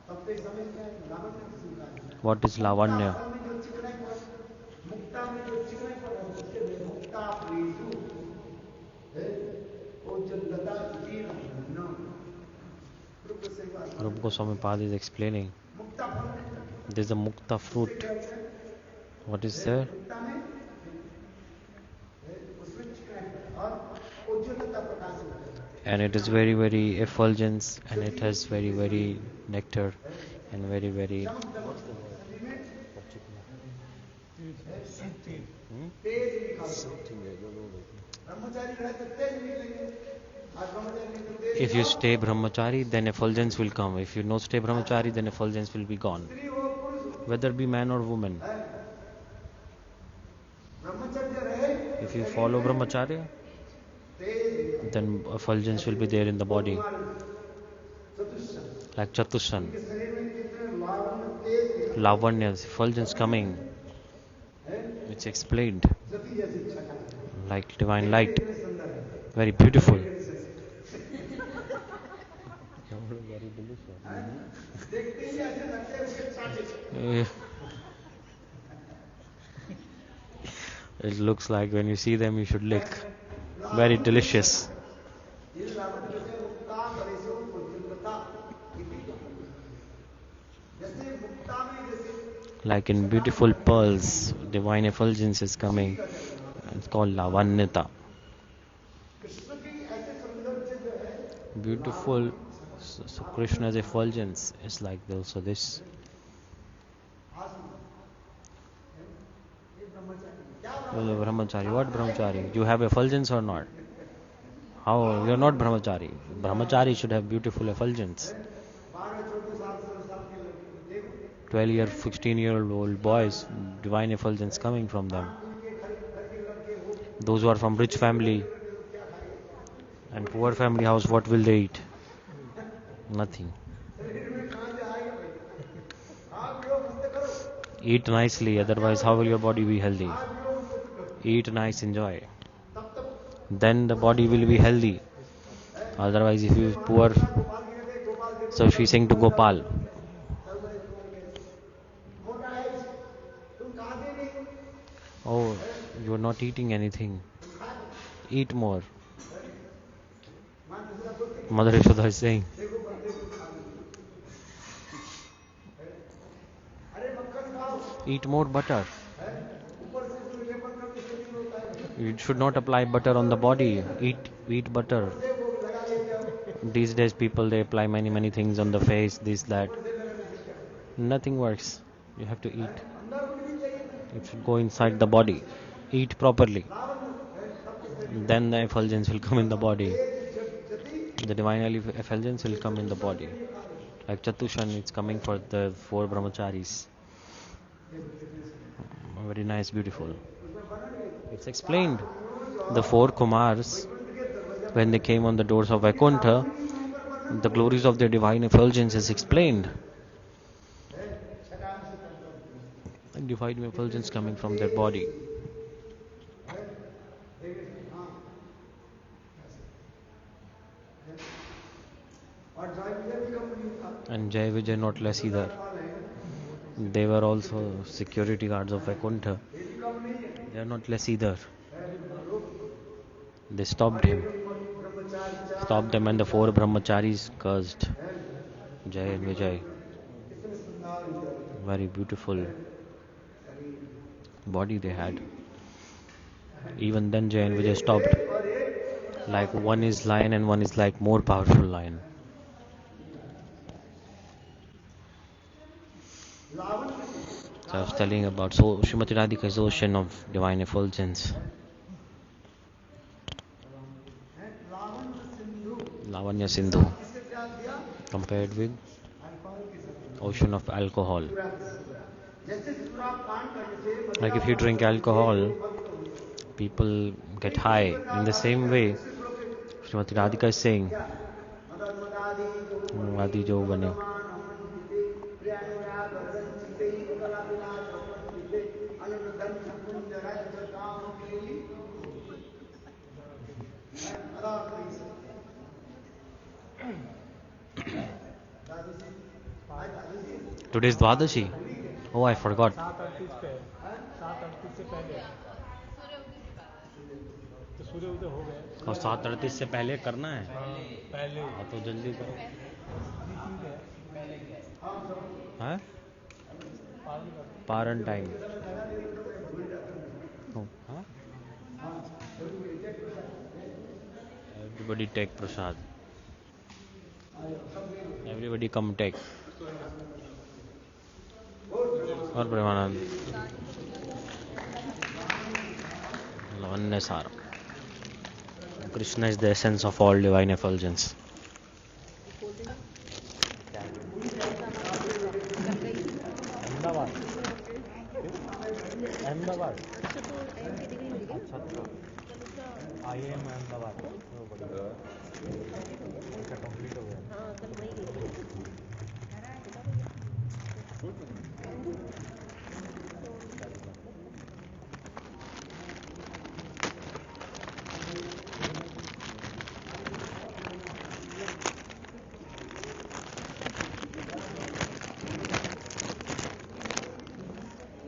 तब तक समझते हैं लावण्य किसी का है What is Lavanya? मुक्ता में जो चिकनाई पर मुक्ता में जो चिकनाई पर है उसके लिए मुक्ता प्रेसु है उज्जवलता इति न रूप से बात Rupa Goswami Pad is explaining. मुक्ता फल में There is a mukta fruit. What is there? मुक्ता में उसमें चिकनाई पर और उज्जवलता प्रकाश होता है And it is very, very effulgence, and it has very, very nectar, and very, very. तेज निकालते ब्रह्मचारी रहे तो तेज निकलेंगे आज ब्रह्मचारी नहीं तो तेज If you stay brahmachari, then effulgence will come. If you not stay brahmachari, then effulgence will be gone. स्त्री हो पुरुष हो Whether be man or woman. ब्रह्मचर्य रहे If you follow brahmacharya, Tej then effulgence will be there in the body. चतुष्ट Like Chatushan. के शरीर में कितने लावण्य तेज Lavanya, effulgence coming. It's explained. जति जैसी छटा Like divine light. कितने सुंदर है Very beautiful. देखते ही ऐसे लगते हैं उसके चाचे It looks like when you see them, you should lick. Very delicious. इस लावण्य से मुक्ता परेशो उज्जवलता इति जैसे मुक्ता में जैसे Like in beautiful pearls, divine effulgence is coming. It's called Lavanyata. Krishna की ऐसे सौंदर्य जो है Beautiful. So Krishna's effulgence is like also this. ये ब्रह्मचारी क्या Well, brahmachari. What brahmachari? You have effulgence or not? How? You're not brahmachari. Brahmachari should have beautiful effulgence. 12-year, 16-year-old boys, divine effulgence coming from them. Those who are from rich family and poor family house, what will they eat? Nothing. Eat nicely, otherwise how will your body be healthy? Eat nice, enjoy. Then the body will be healthy. Otherwise, if you are poor, so she saying to Gopal, oh, you are not eating anything. Eat more. Mother Yashoda is saying. Eat more butter. You should not apply butter on the body. Eat butter. These days people they apply many things on the face, this, that. Nothing works. You have to eat. It should go inside the body. Eat properly. Then the effulgence will come in the body. The divine effulgence will come in the body. Like Chatushan, it's coming for the 4 brahmacharis. Very nice, beautiful. It's explained. The 4 Kumars, when they came on the doors of Vaikuntha, the glories of their divine effulgence is explained. And divine effulgence coming from their body. And Jai Vijay not less either. They were also security guards of Vaikuntha. They are not less either. They stopped him. Stopped them and the 4 brahmacharis cursed. Jai and Vijay. Very beautiful body they had. Even then Jai and Vijay stopped. Like one is lion and one is like more powerful lion. So I was telling about Srimati Radhika's ocean of divine effulgence. Lavanya Sindhu compared with ocean of alcohol. Like if you drink alcohol, people get high. In the same way, Srimati Radhika is saying, Adi jo bane. Today is Dwadashi. Oh, I forgot. 7:38 पे 7:38 से पहले तो सूर्य उदय हो गए और 7:38 से पहले करना है. पहले तो जल्दी करो. हाँ? Paran time. Oh, huh? Everybody take prasad. Everybody come take. Or Premanand. Lavanya Sara. Krishna is the essence of all divine effulgence. Ahmedabad अच्छा IIM अहमदाबाद कंप्लीट हो गया